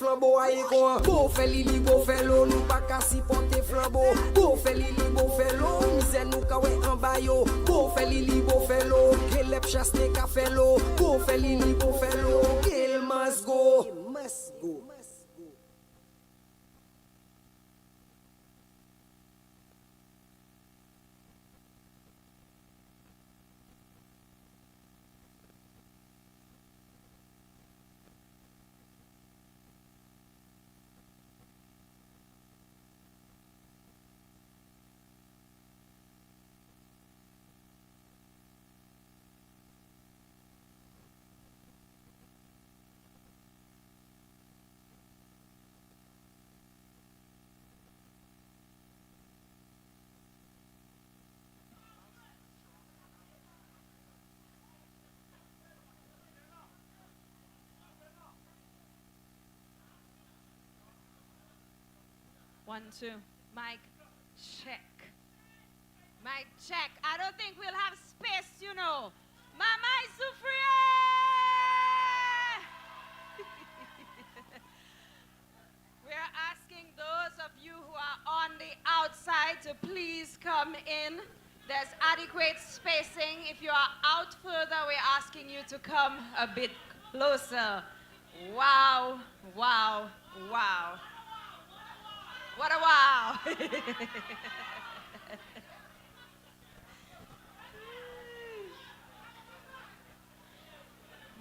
flambeau aïe quoi. Beau fait lili, beau fait l'eau, nous pas qu'à si porter flambeau. Beau fait lili, beau fait l'eau, misère nous qu'à ouais en bayo. Beau fait lili, beau fait l'eau, qu'elle chasse les café l'eau. Beau fait lili, beau fait l'eau, qu'elle must go. Must go. One, two. Mic check. Mic check. I don't think we'll have space, you know. Mamai Soufriere! We're asking those of you who are on the outside to please come in. There's adequate spacing. If you are out further, we're asking you to come a bit closer. Wow, wow, wow. What a wow!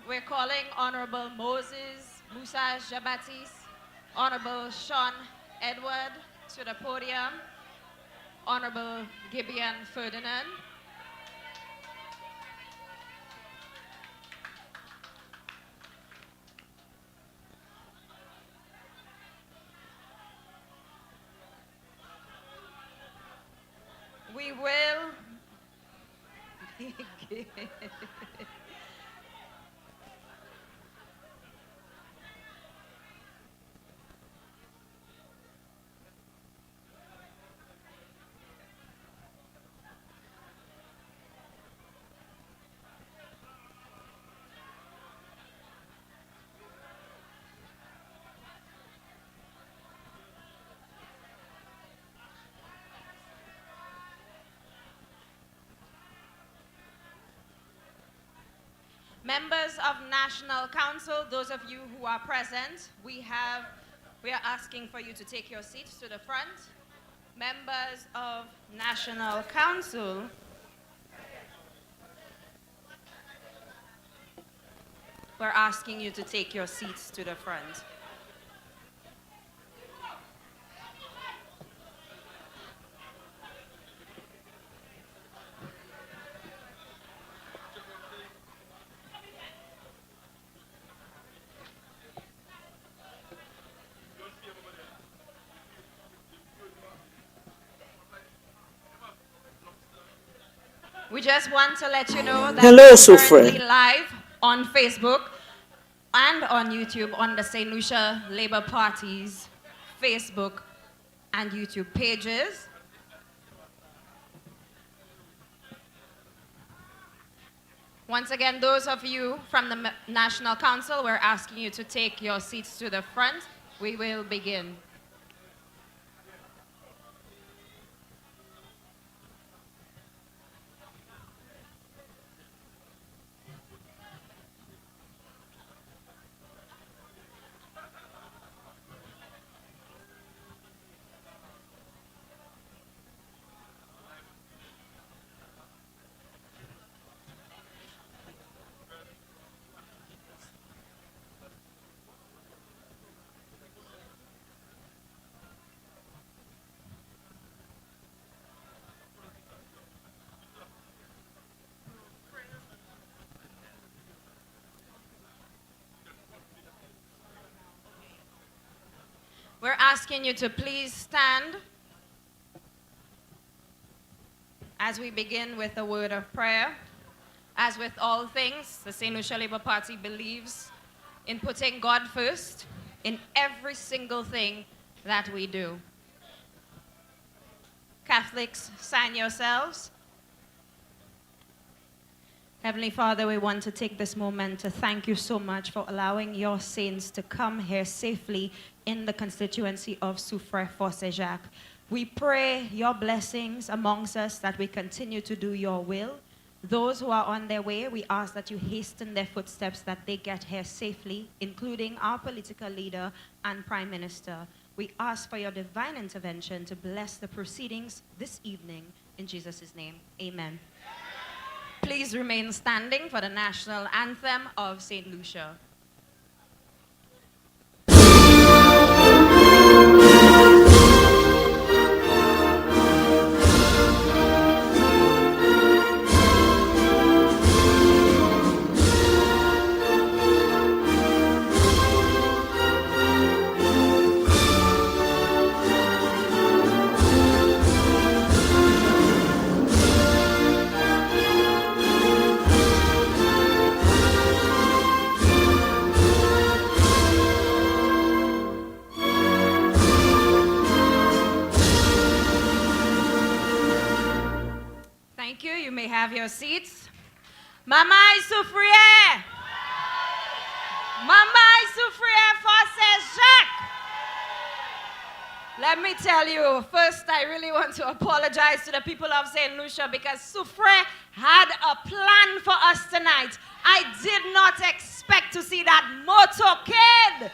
We're calling Honorable Moses Musa Jabatis, Honorable Sean Edward to the podium, Honorable Gibeon Ferdinand, we will Members of National Council, those of you who are present, we are asking for you to take your seats to the front. Members of National Council, we're asking you to take your seats to the front. We just want to let you know that Hello, we're currently Soufriere. live on Facebook and on YouTube on the St. Lucia Labour Party's Facebook and YouTube pages. Once again, those of you from the National Council, we're asking you to take your seats to the front. We will begin. We're asking you to please stand as we begin with a word of prayer. As with all things, the St. Lucia Labour Party believes in putting God first in every single thing that we do. Catholics, sign yourselves. Heavenly Father, we want to take this moment to thank you so much for allowing your saints to come here safely in the constituency of Soufriere for Jacques. We pray your blessings amongst us, that we continue to do your will. Those who are on their way, we ask that you hasten their footsteps, that they get here safely, including our political leader and Prime Minister. We ask for your divine intervention to bless the proceedings this evening. In Jesus' name, amen. Please remain standing for the national anthem of St. Lucia. Thank you. You may have your seats. Mamai Soufriere! Mamai Soufriere for Jacques! Let me tell you, first I really want to apologize to the people of St. Lucia because Soufriere had a plan for us tonight. I did not expect to see that motor kid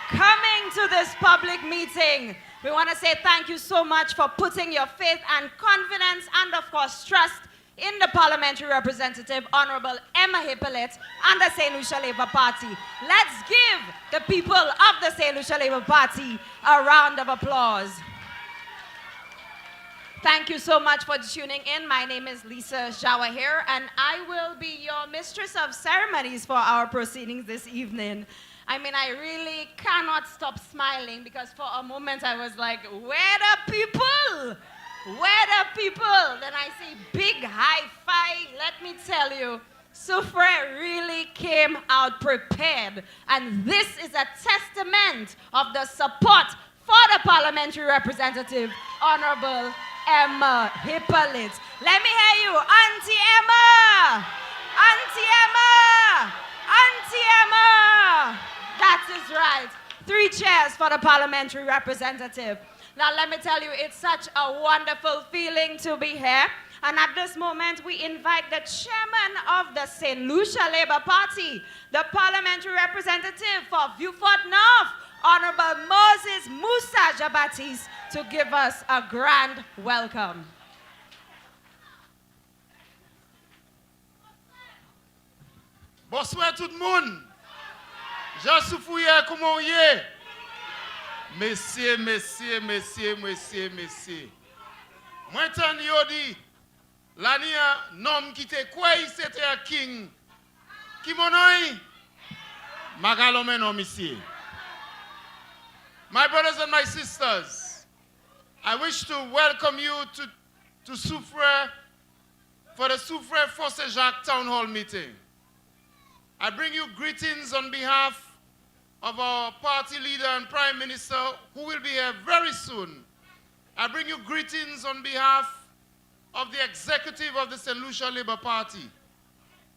coming to this public meeting. We want to say thank you so much for putting your faith and confidence and, of course, trust in the Parliamentary Representative, Honorable Emma Hippolit, and the St. Lucia Labour Party. Let's give the people of the St. Lucia Labour Party a round of applause. Thank you so much for tuning in. My name is Lucia here, and I will be your mistress of ceremonies for our proceedings this evening. I mean, I really cannot stop smiling because for a moment I was like, where the people? Where the people? Then I see big high five. Let me tell you, Soufriere really came out prepared. And this is a testament of the support for the Parliamentary Representative, Honorable Emma Hippolit. Let me hear you, Auntie Emma! Auntie Emma! Auntie Emma! That is right. 3 chairs for the Parliamentary Representative. Now let me tell you, it's such a wonderful feeling to be here. And at this moment, we invite the chairman of the St. Lucia Labour Party, the Parliamentary Representative for Vieux-Fort North, Honorable Moses Moussa Jabatis, to give us a grand welcome. Bonsoir tout le monde. Jean Soufriere, comment vous êtes? Messieurs, messieurs, messieurs, messieurs, messieurs. Moi, t'en dis, l'année, nom qui te quoi, c'était un king. Qui mon nom? Magalome non, monsieur. My brothers and my sisters, I wish to welcome you to Soufriere for the Soufriere for Jacques Townhall meeting. I bring you greetings on behalf of our party leader and Prime Minister, who will be here very soon. I bring you greetings on behalf of the executive of the St. Lucia Labour Party.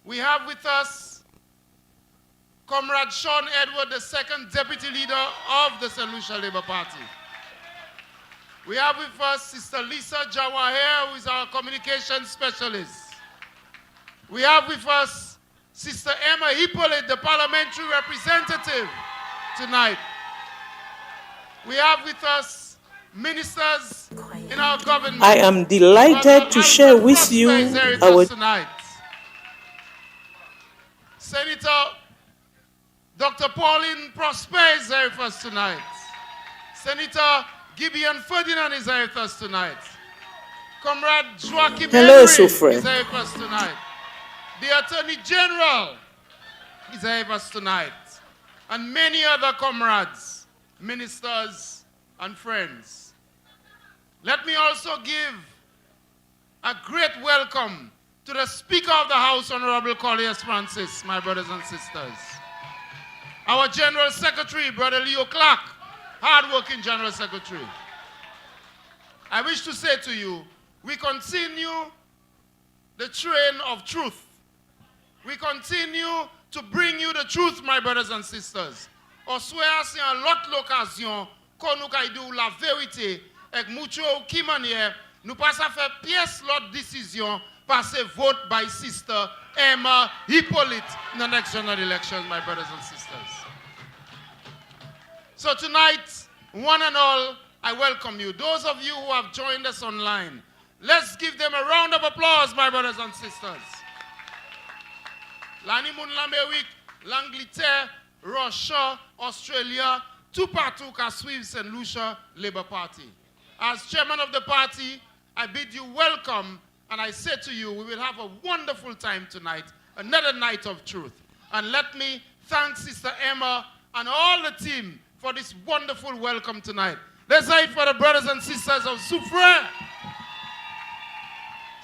We have with us Comrade Sean Edward, the second deputy leader of the St. Lucia Labour Party. We have with us Sister Lisa Jawahir, who is our communication specialist. We have with us Sister Emma Hippolit, the Parliamentary Representative tonight. We have with us ministers in our government. I am delighted to share with you our tonight. Senator Dr. Pauline Prosper is here with us tonight. Senator Gideon Ferdinand is here with us tonight. Comrade Jacques is here with us tonight. The Attorney General is here with us tonight. And many other comrades, ministers, and friends. Let me also give a great welcome to the Speaker of the House, Honorable Colliers Francis, my brothers and sisters. Our General Secretary, Brother Leo Clark, hard-working General Secretary. I wish to say to you, we continue the train of truth We continue to bring you the truth, my brothers and sisters. On souhaite c'est en l'autre l'occasion qu'on nous caille la vérité et mucho qui manière nous pas à faire pièce l'autre décision passer vote by sister Emma Hippolit in the next general elections, my brothers and sisters. So tonight, one and all, I welcome you. Those of you who have joined us online, let's give them a round of applause, my brothers and sisters. L'Amérique, l'Angleterre, Russia, Australia, tout partout qu'à suivre St. Lucia Labour Party. As chairman of the party, I bid you welcome, and I say to you, we will have a wonderful time tonight, another night of truth. And let me thank Sister Emma and all the team for this wonderful welcome tonight. Let's say it for the brothers and sisters of Soufriere.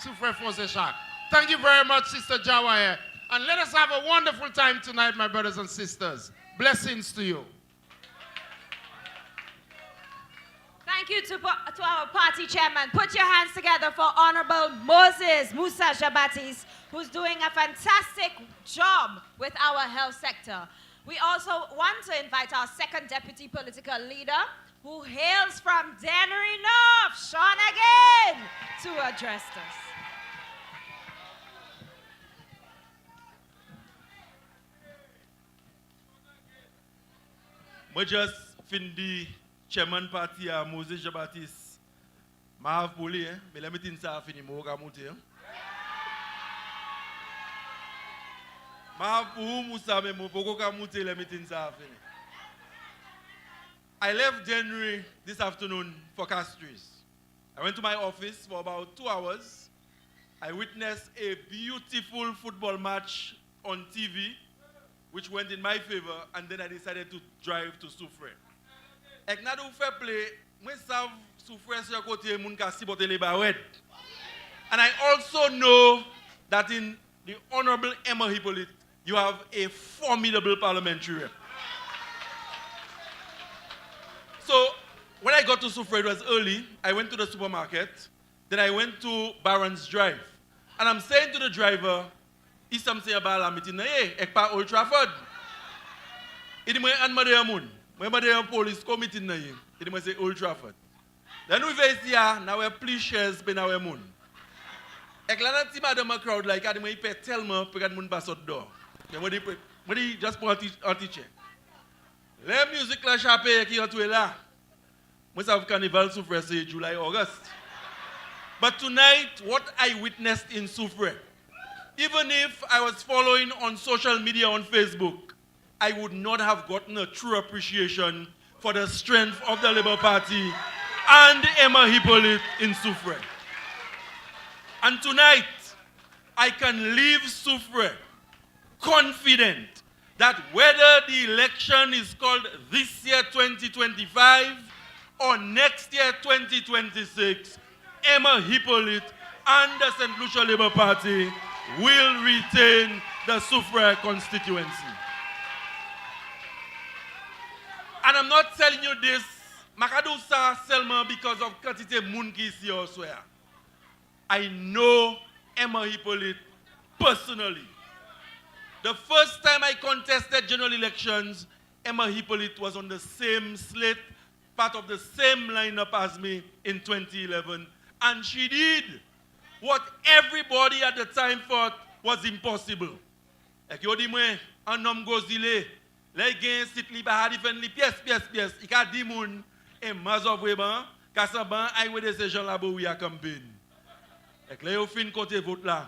Soufriere Force Jacques. Thank you very much, Sister Jawahir. And let us have a wonderful time tonight, my brothers and sisters. Blessings to you. Thank you to our party chairman. Put your hands together for Honorable Moses Musa Jabatis, who's doing a fantastic job with our health sector. We also want to invite our second deputy political leader, who hails from Dannery North, Sean again, to address us. I just fin the chairman party Moses Jabatis. I have Poli, mais let me think ça fini mo ka monter. Ma pour Musa mais mo poko ka monter let me think ça fini. I left January this afternoon for Castries. I went to my office for about 2 hours. I witnessed a beautiful football match on TV, which went in my favor, and then I decided to drive to Soufriere. Ek na do fair play, moi sav Soufriere sur côté moun ka sibote le bawed. And I also know that in the Honorable Emma Hippolit, you have a formidable parliamentary rep. So when I got to Soufriere, it was early. I went to the supermarket. Then I went to Barron's Drive. And I'm saying to the driver, he's something about la meeting, hey, ek pa Old Trafford. Idi mwen an made amun. Mwen made an police committee na ye. Idi mwen say Old Trafford. Then we face here, now we're please shares pe na we mun. Ek la nan ti madam a crowd like, adi mwen ipe tell me, pe kad mun pass out door. Mwen di just pour anti-check. Le music la chape ki yon twe la. Mwen sav carnival Soufriere say July, August. But tonight, what I witnessed in Soufriere, even if I was following on social media on Facebook, I would not have gotten a true appreciation for the strength of the Labour Party and Emma Hippolit in Soufriere. And tonight, I can leave Soufriere confident that whether the election is called this year 2025 or next year 2026, Emma Hippolit and the St. Lucia Labour Party will retain the Soufriere constituency. And I'm not telling you this, Makadusa Selma, because of quantité moun ki isi elsewhere. I know Emma Hippolit personally. The first time I contested general elections, Emma Hippolit was on the same slate, part of the same lineup as me in 2011. And she did what everybody at the time thought was impossible. Ek yo di mwen, an nom gozile, le gen sit li ba hadifen li pièce. Ika di moun, e mazov weban, kasaban ay we de se jan labo we a campaign. Ek le yo fin kote vote la.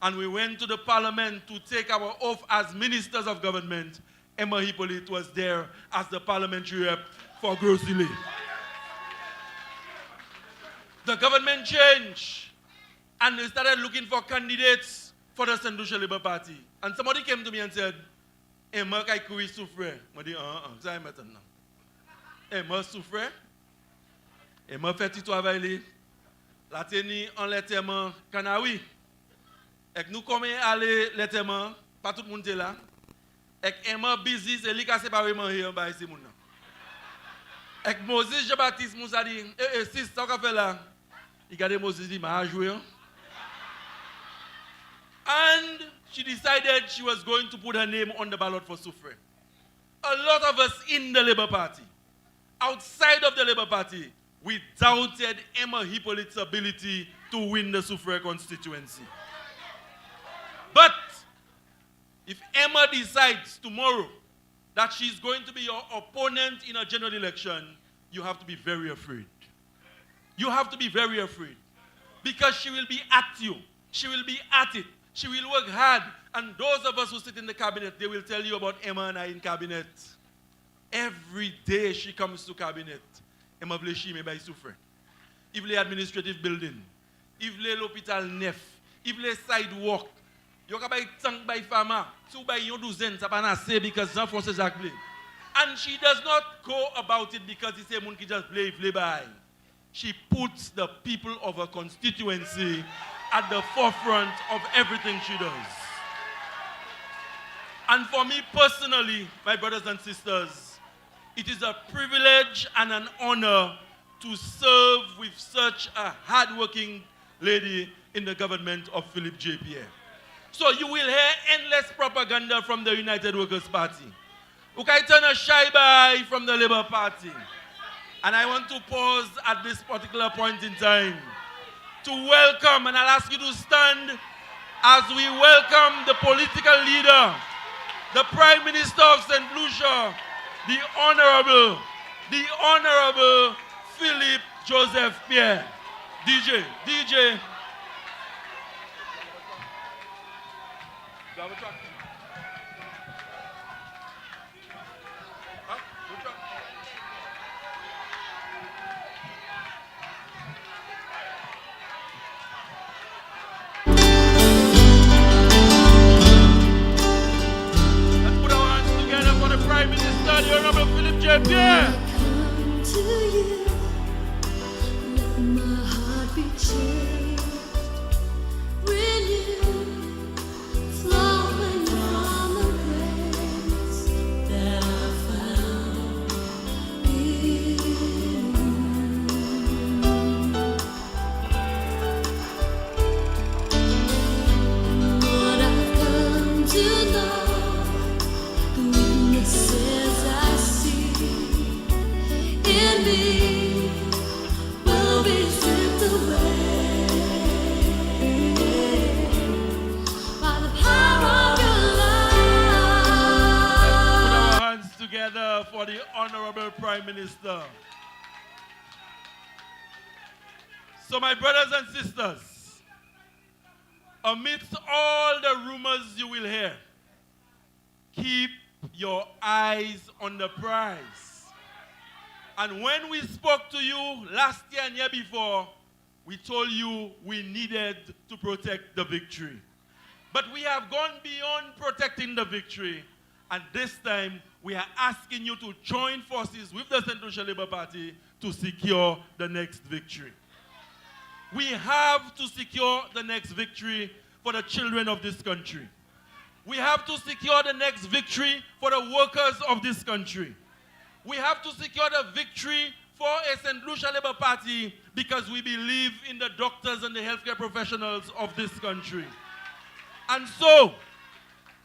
And we went to the parliament to take our oath as ministers of government. Emma Hippolit was there as the parliamentary rep for Grosile. The government changed, and they started looking for candidates for the St. Lucia Labour Party. And somebody came to me and said, Emma kai koui Soufriere. I said, ça y est maintenant. Emma Soufriere. Emma fait tout travail. La teni en letterman Kanawi. Ek nous comme aller letterman, pas tout le monde est là. Ek Emma busy, c'est lui qui a séparé hier ba ici moun. Ek Moses Jean-Baptiste Moussa dit, sis, ça qu'a fait là. Il garde Moses dit, m'a joué. And she decided she was going to put her name on the ballot for Soufriere. A lot of us in the Labour Party, outside of the Labour Party, we doubted Emma Hippolyte's ability to win the Soufriere constituency. But if Emma decides tomorrow that she's going to be your opponent in a general election, you have to be very afraid. You have to be very afraid. Because she will be at you. She will be at it. She will work hard. And those of us who sit in the cabinet, they will tell you about Emma and I in cabinet. Every day she comes to cabinet, Emma vle chime by Soufriere. If le administrative building, if le l'hôpital neuf, if le sidewalk, you can buy tank by farmer, two by yon douzaine, ça pas assez because Jean-François Jacques vle. And she does not go about it because he say moun ki just vle by. She puts the people of her constituency at the forefront of everything she does. And for me personally, my brothers and sisters, it is a privilege and an honor to serve with such a hardworking lady in the government of Philippe J. Pierre. So you will hear endless propaganda from the United Workers' Party. Okay, turn a shy by from the Labour Party. And I want to pause at this particular point in time to welcome, and I'll ask you to stand as we welcome the political leader, the Prime Minister of St. Lucia, the Honorable Philippe Joseph Pierre. DJ. Let's put our hands together for the Prime Minister, the Honorable Philippe J. Pierre. To you, let my heart be changed, renewed, flowing from the grace that I found in you. Lord, I've come to know the weaknesses I see in me will be stripped away by the power of your Put our love. hands together for the Honorable Prime Minister. So my brothers and sisters, amidst all the rumors you will hear, keep your eyes on the prize. And when we spoke to you last year and year before, we told you we needed to protect the victory. But we have gone beyond protecting the victory. And this time, we are asking you to join forces with the St. Lucia Labour Party to secure the next victory. We have to secure the next victory for the children of this country. We have to secure the next victory for the workers of this country. We have to secure the victory for a St. Lucia Labour Party because we believe in the doctors and the healthcare professionals of this country. And so,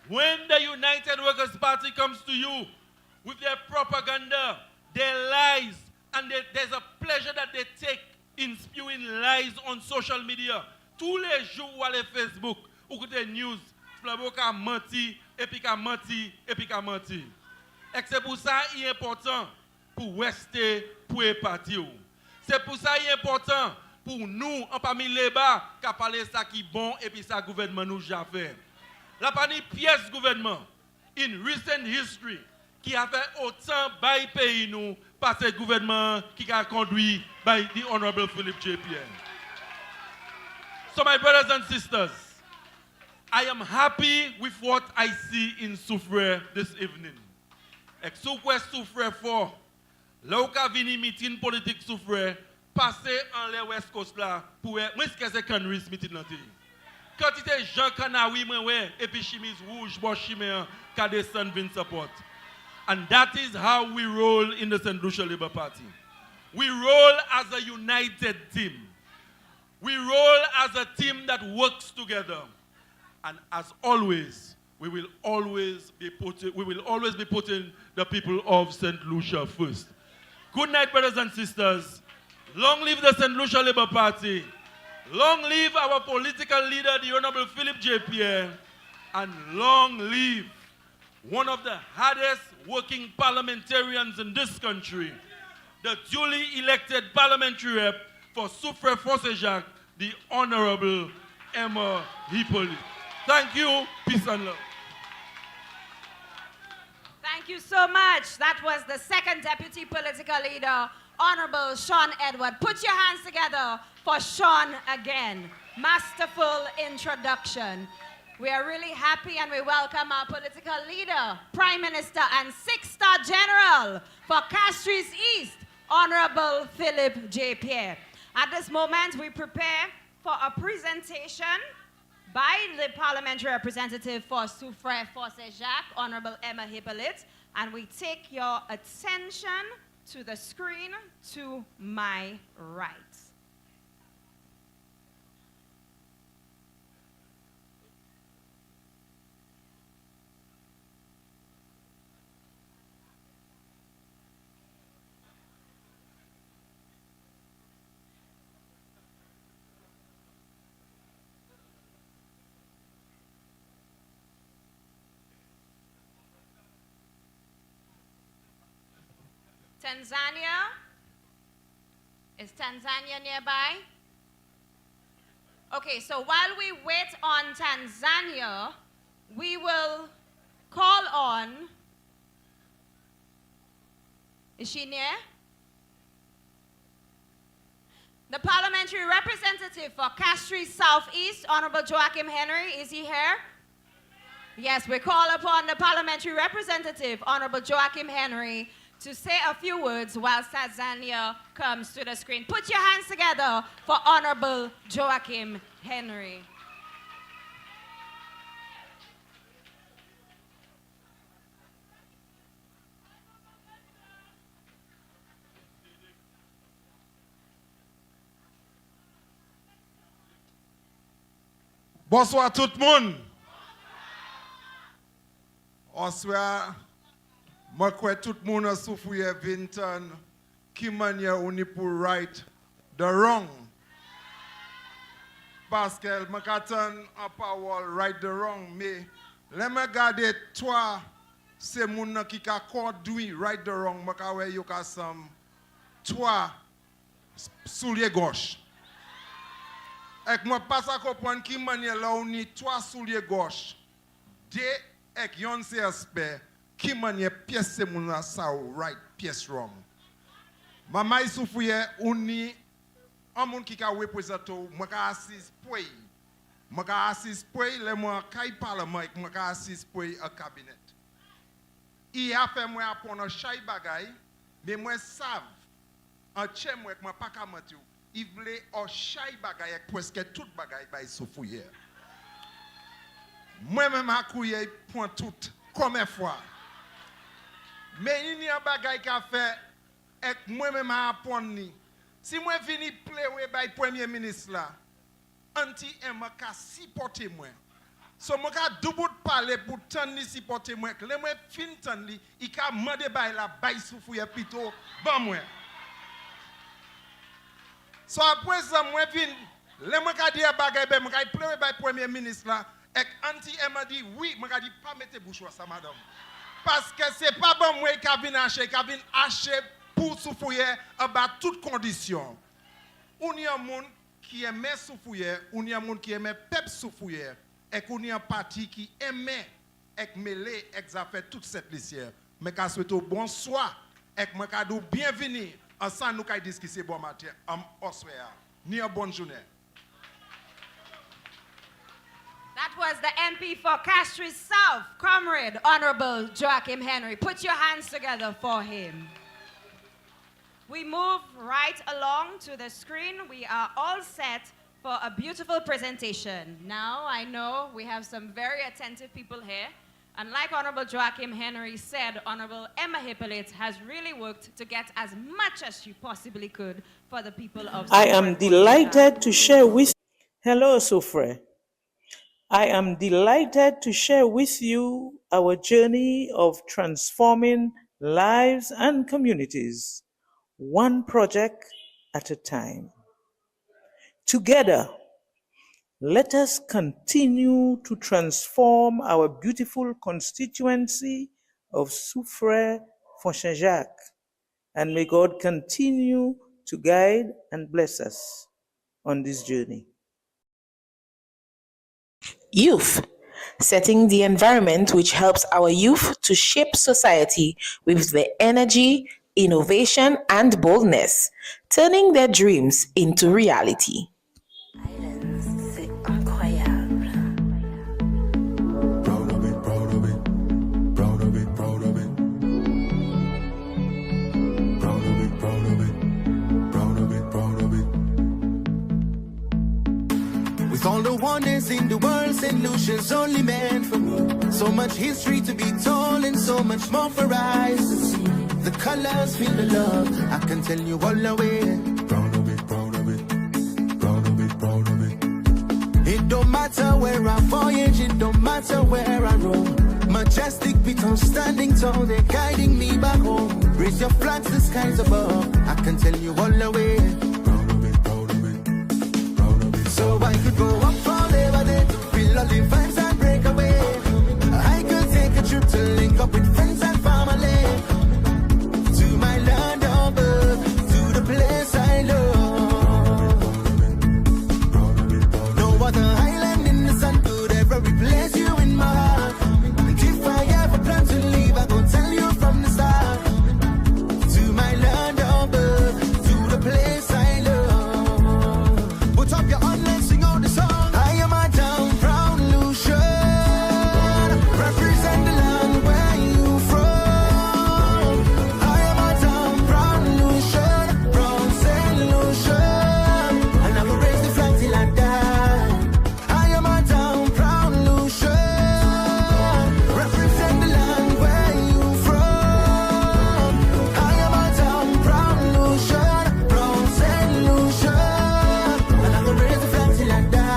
when the United Workers' Party comes to you with their propaganda, their lies, and there's a pleasure that they take in spewing lies on social media. Tous les jours ou aller Facebook, ou écouter news, flabo ka menti, et puis ka menti, et puis ka menti. Et c'est pour ça il est important pour rester pour les partis. C'est pour ça il est important pour nous, en parmi les bas, qu'à parler ça qui est bon et puis ça gouvernement nous a fait. La parmi pièce gouvernement, in recent history, qui a fait autant by pays nous par ce gouvernement qui a conduit by the Honorable Philippe J. Pierre. So my brothers and sisters, I am happy with what I see in Soufriere this evening. Et Soufriere 4, là où ka vini meeting politique Soufriere, passer en les West Coast là pour moi ce que c'est Canris meeting là. Quand il était Jean Canawi moi ouais et puis chemise rouge bon chimé ka descend vin support. And that is how we roll in the St. Lucia Labour Party. We roll as a united team. We roll as a team that works together. And as always, we will always be putting the people of St. Lucia first. Good night, brothers and sisters. Long live the St. Lucia Labour Party. Long live our political leader, the Honorable Philip J. Pierre. And long live one of the hardest working parliamentarians in this country, the duly elected parliamentary rep for Soufriere Jacques, the Honorable Emma Hippolit. Thank you. Peace and love. Thank you so much. That was the second deputy political leader, Honorable Sean Edward. Put your hands together for Sean again. Masterful introduction. We are really happy and we welcome our political leader, Prime Minister and Six-Star General for Castries East, Honorable Philip J. Pierre. At this moment, we prepare for a presentation by the Parliamentary Representative for Soufriere Jacques, Honorable Emma Hippolit, and we take your attention to the screen to my right. Tanzania? Is Tanzania nearby? Okay, so while we wait on Tanzania, we will call on, is she near? The Parliamentary Representative for Castries Southeast, Honorable Joachim Henry, is he here? Yes, we call upon the Parliamentary Representative, Honorable Joachim Henry, to say a few words while Tanzania comes to the screen. Put your hands together for Honorable Joachim Henry. Bonsoir tout le monde. Bonsoir. Je crois que tout le monde a souffert Vinton, qui manière on est pour right the wrong. Parce que je m'attends à parole right the wrong, mais je me regarde toi, c'est mon qui a conduit right the wrong, je crois que tu toi soulier gauche. Et moi passe à comprendre qui manière là on est toi soulier gauche. De et yon c'est aspect qui manière pièce c'est mon ça right pièce wrong. Mamai Soufriere uni un monde qui a représenté moi ka assise pour moi ka assise pour le moi kai parlement moi ka assise pour un cabinet. Il a fait moi apprendre chaque bagay mais moi savent en chez moi pas ka mentir. Il voulait en chaque bagay presque toute bagay by Soufriere. Moi-même à couiller point tout comme fois. Mais il y a un bagay qui a fait et moi-même à apprendre. Si moi vini pleurer by premier ministre là, anti Emma ka supporter moi. So moi ka double parler pour tande supporter moi. Le moi fin tande il ka mandé bay la bay Soufriere plutôt ban moi. So après ça moi vinn le moi ka dire bagay ben moi ka pleurer by premier ministre là. Et anti Emma dit oui, moi ka dit pas mettre bouche ça madame. Parce que c'est pas bon moi qui vient acheter pour Soufriere en bas toutes conditions. On y a un monde qui aime Soufriere, on y a un monde qui aime peuple Soufriere et qu'on y a un parti qui aime et mêler et faire toute cette lissière. Mais qu'à souhaiter bonsoir et moi ka dou bienvenue ensemble nous ka discuter bon matin en oswea. Ni une bonne journée. That was the MP for Castries South, Comrade Honorable Joachim Henry. Put your hands together for him. We move right along to the screen. We are all set for a beautiful presentation. Now, I know we have some very attentive people here. And like Honorable Joachim Henry said, Honorable Emma Hippolit has really worked to get as much as she possibly could for the people of I am delighted to share with. Hello, Soufriere. I am delighted to share with you our journey of transforming lives and communities, one project at a time. Together, let us continue to transform our beautiful constituency of Soufriere for Jacques, and may God continue to guide and bless us on this journey. Youth, setting the environment which helps our youth to shape society with their energy, innovation, and boldness, turning their dreams into reality. C'est incroyable. Proud of it, proud of it, proud of it, proud of it. Proud of it, proud of it, proud of it, proud of it. With all the wonders in the world, St. Lucia's only meant for me. So much history to be told and so much more for eyes to see. The colors feel the love, I can tell you all the way. Proud of it, proud of it, proud of it, proud of it. It don't matter where I voyage, it don't matter where I roam. Majestic beacon standing tall, they're guiding me back home. Raise your flags, the skies above, I can tell you all the way. Proud of it, proud of it, proud of it. So I could go up forever there to feel all the vibes and break away. I could take a trip to link up with friends and family. To my land of birth, to the place I love. No other island in the sun could ever replace you in my heart. And if I ever plan to leave, I gon' tell you from the start. To my land of birth, to the place I love. Put up your hand and sing out the song. I am a down proud Lucia, represent the land where you from. I am a down proud Lucia, from St. Lucia, and I will raise the flag till I die. I am a down proud Lucia, represent the land where you from. I am a down proud Lucia, from St. Lucia, and I will raise the flag till I die.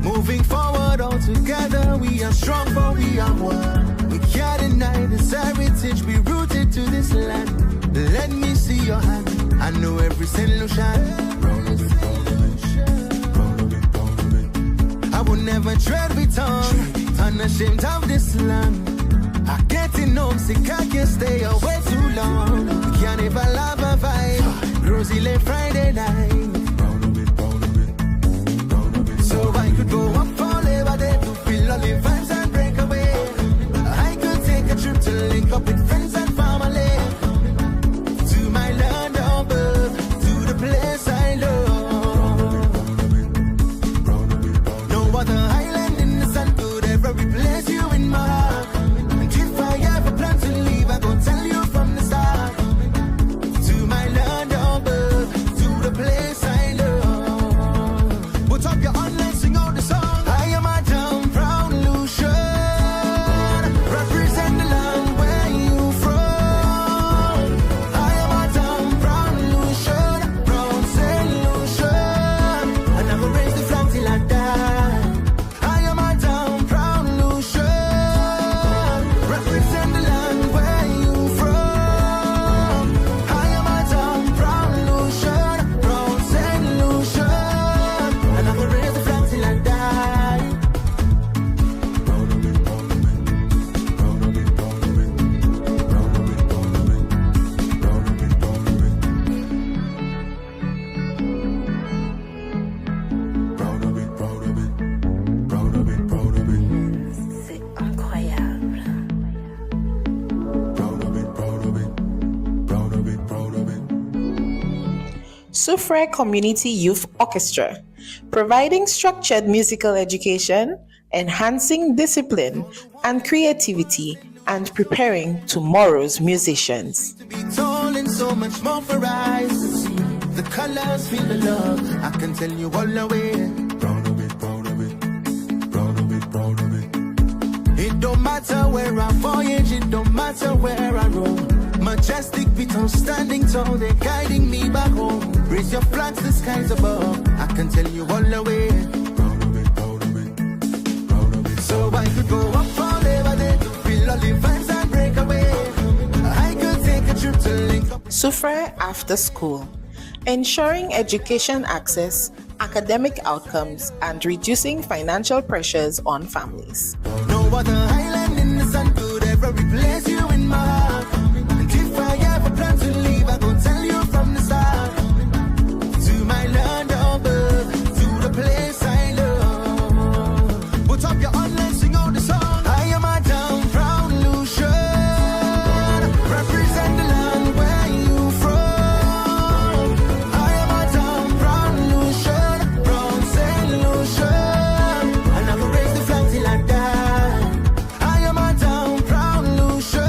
Moving forward all together, we are strong for we are one. We can't deny this heritage, we rooted to this land. Let me see your hand, I know every St. Lucian. Proud of it, proud of it, proud of it, proud of it. I will never tread with tongue, unashamed of this land. I getting homesick, I can't stay away too long. We can't even love a vibe, Rosie late Friday night. Proud of it, proud of it, proud of it. So I could go up forever there to feel all the vibes and break away. I could take a trip to link up with friends and family. To my land of birth, to the place I love. No other island in the sun could ever replace you in my heart. And if I ever plan to leave, I gon' tell you from the start. To my land of birth, to the place I love. Put up your hand and sing out the song. I am a down proud Lucia, represent the land where you from. I am a down proud Lucia, from St. Lucia, and I will raise the flag till I die. I am a down proud Lucia, represent the land where you from. I am a down proud Lucia, from St. Lucia, and I will raise the flag till I die. Proud of it, proud of it, proud of it, proud of it, proud of it, proud of it, proud of it, proud of it. Proud of it, proud of it, proud of it, proud of it. C'est incroyable. Proud of it, proud of it, proud of it, proud of it. Soufriere Community Youth Orchestra, providing structured musical education, enhancing discipline and creativity, and preparing tomorrow's musicians. To be told and so much more for eyes to see. The colors feel the love, I can tell you all the way. Proud of it, proud of it, proud of it, proud of it. It don't matter where I voyage, it don't matter where I roam. Majestic beacon standing tall, they're guiding me back home. Raise your flags, the skies above, I can tell you all the way. Proud of it, Soufriere After School, ensuring education access, academic outcomes, and reducing financial pressures on families. No other island in the sun could ever replace you in my heart. And if I ever plan to leave, I gon' tell you from the start. To my land of birth, to the place I love. Put up your online, sing out the song. I am a down proud Lucia. Represent the land where you from. I am a down proud Lucia. From St. Lucia. And I will raise the flag till I die. I am a down proud Lucia.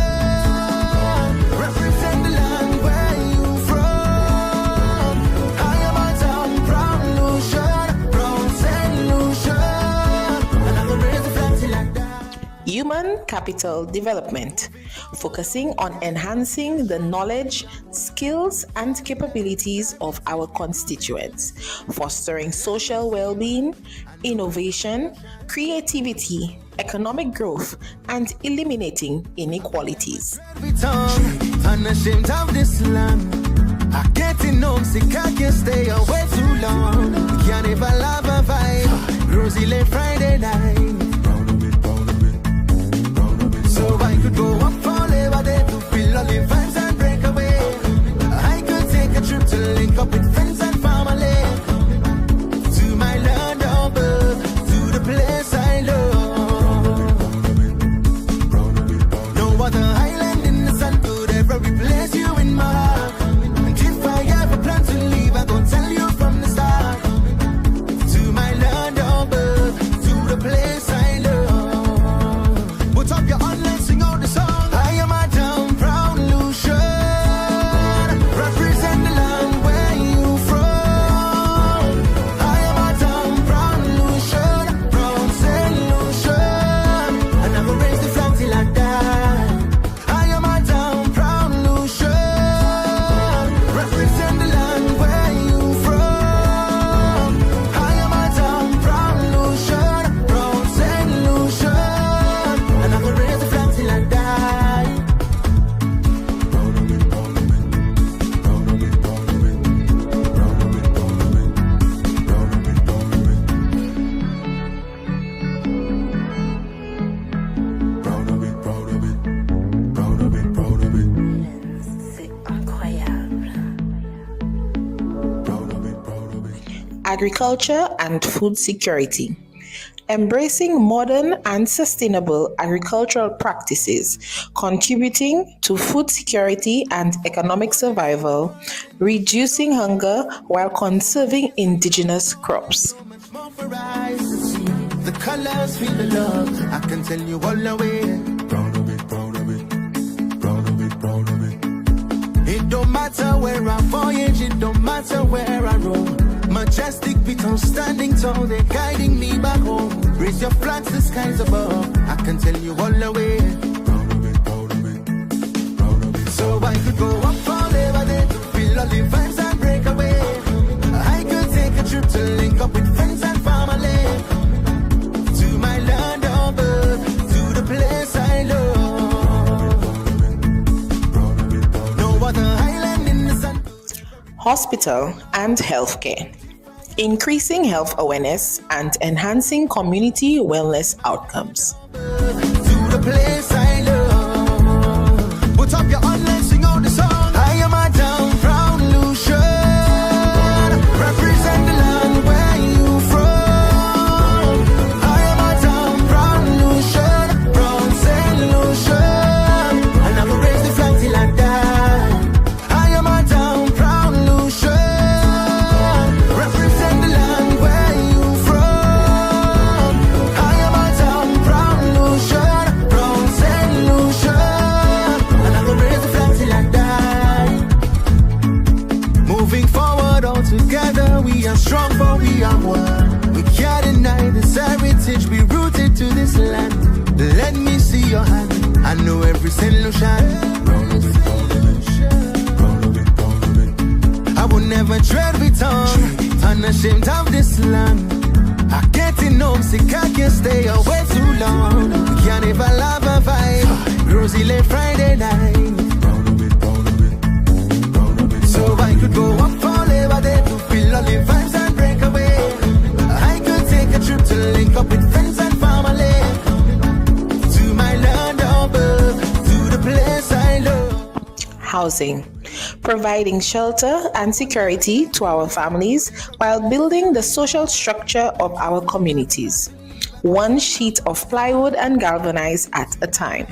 Represent the land where you from. I am a down proud Lucia. From St. Lucia. And I will raise the flag till I die. Human Capital Development, focusing on enhancing the knowledge, skills, and capabilities of our constituents, fostering social well-being, innovation, creativity, economic growth, and eliminating inequalities. Every time, unashamed of this land. I get homesick, I can't stay away too long. Can't even love a vibe. Rosy late Friday night. So I could go up for Labor Day to feel all the vibes and break away. I could take a trip to link up with friends and family. To my land of birth, to the place I love. No other island in the sun could ever replace you in my heart. And if I ever plan to leave, I gon' tell you from the start. To my land of birth, to the place I love. Put up your online, sing out the song. I am a down proud Lucia. Represent the land where you from. I am a down proud Lucia. From St. Lucia. And I will raise the flag till I die. I am a down proud Lucia. Represent the land where you from. I am a down proud Lucia. From St. Lucia. And I will raise the flag till I die. C'est incroyable. Agriculture and food security. Embracing modern and sustainable agricultural practices, contributing to food security and economic survival, reducing hunger while conserving indigenous crops. Much more for eyes to see. The colors feel the love. I can tell you all the way. Proud of it, proud of it. Proud of it, proud of it. It don't matter where I voyage, it don't matter where I roam. Majestic beacons standing tall, they're guiding me back home. Raise your flags, the skies above. I can tell you all the way. Proud of it, proud of it. Proud of it. So I could go up for Labor Day to feel all the vibes and break away. I could take a trip to link up with friends and family. To my land of birth, to the place I love. No other island in the sun. Hospital and healthcare. Increasing health awareness and enhancing community wellness outcomes. To the place I love. Put up your online, sing out the song. I am a down proud Lucia. Represent the land where you from. I am a down proud Lucia. From St. Lucia. And I will raise the flag till I die. I am a down proud Lucia. Represent the land where you from. I am a down proud Lucia. From St. Lucia. And I will raise the flag till I die. Moving forward all together, we are strong for we are one. We can't deny this heritage, we rooted to this land. Let me see your hand, I know every St. Lucian. I will never tread with tongue, unashamed of this land. I get homesick, I can't stay away too long. Can't even love a vibe, Rosy late Friday night. housing, providing shelter and security to our families while building the social structure of our communities, one sheet of plywood and galvanized at a time.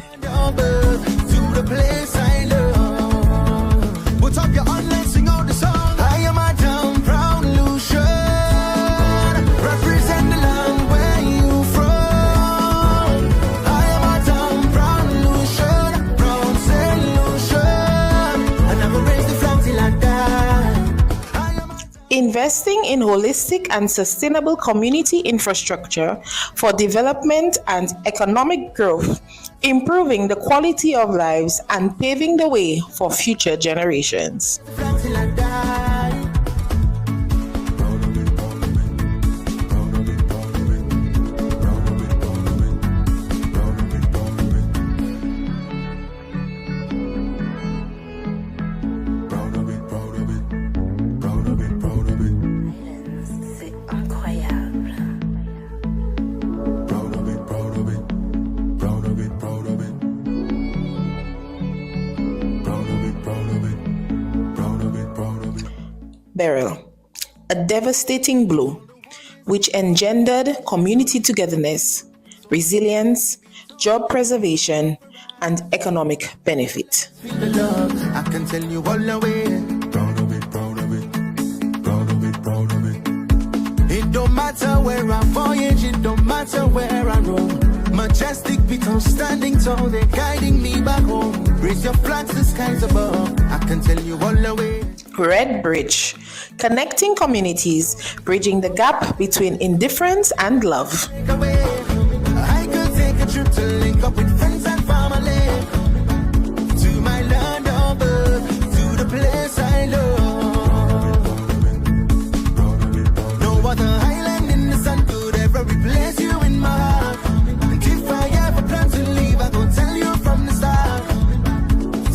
Put up your online, sing out the song. I am a down proud Lucia. Represent the land where you from. I am a down proud Lucia. Proud Saint Lucia. I never raise the flag till I die. Investing in holistic and sustainable community infrastructure for development and economic growth, improving the quality of lives and paving the way for future generations. Till I die. C'est incroyable. Beryl, a devastating blow which engendered community togetherness, resilience, job preservation, and economic benefit. Feel the love, I can tell you all the way. Proud of it, proud of it. Proud of it, proud of it. It don't matter where I voyage, it don't matter where I roam. Majestic people standing tall, they're guiding me back home. Raise your flags, the skies above. I can tell you all the way. Red Bridge, connecting communities, bridging the gap between indifference and love. Take away. I could take a trip to link up with friends and family. To my land of birth, to the place I love. No other island in the sun could ever replace you in my heart. And if I ever plan to leave, I go tell you from the start.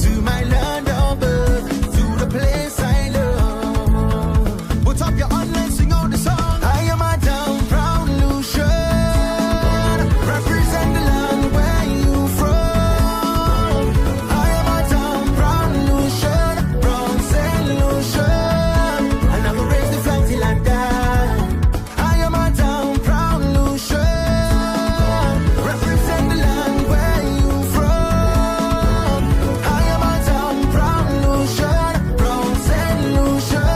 To my land of birth, to the place I love. Put up your online, sing out the song. I am a down proud Lucia. Represent the land where you from. I am a down proud Lucia. Proud Saint Lucia. I'll never raise the flag till I die. I am a down proud Lucia. Represent the land where you from. I am a down proud Lucia. Proud Saint Lucia.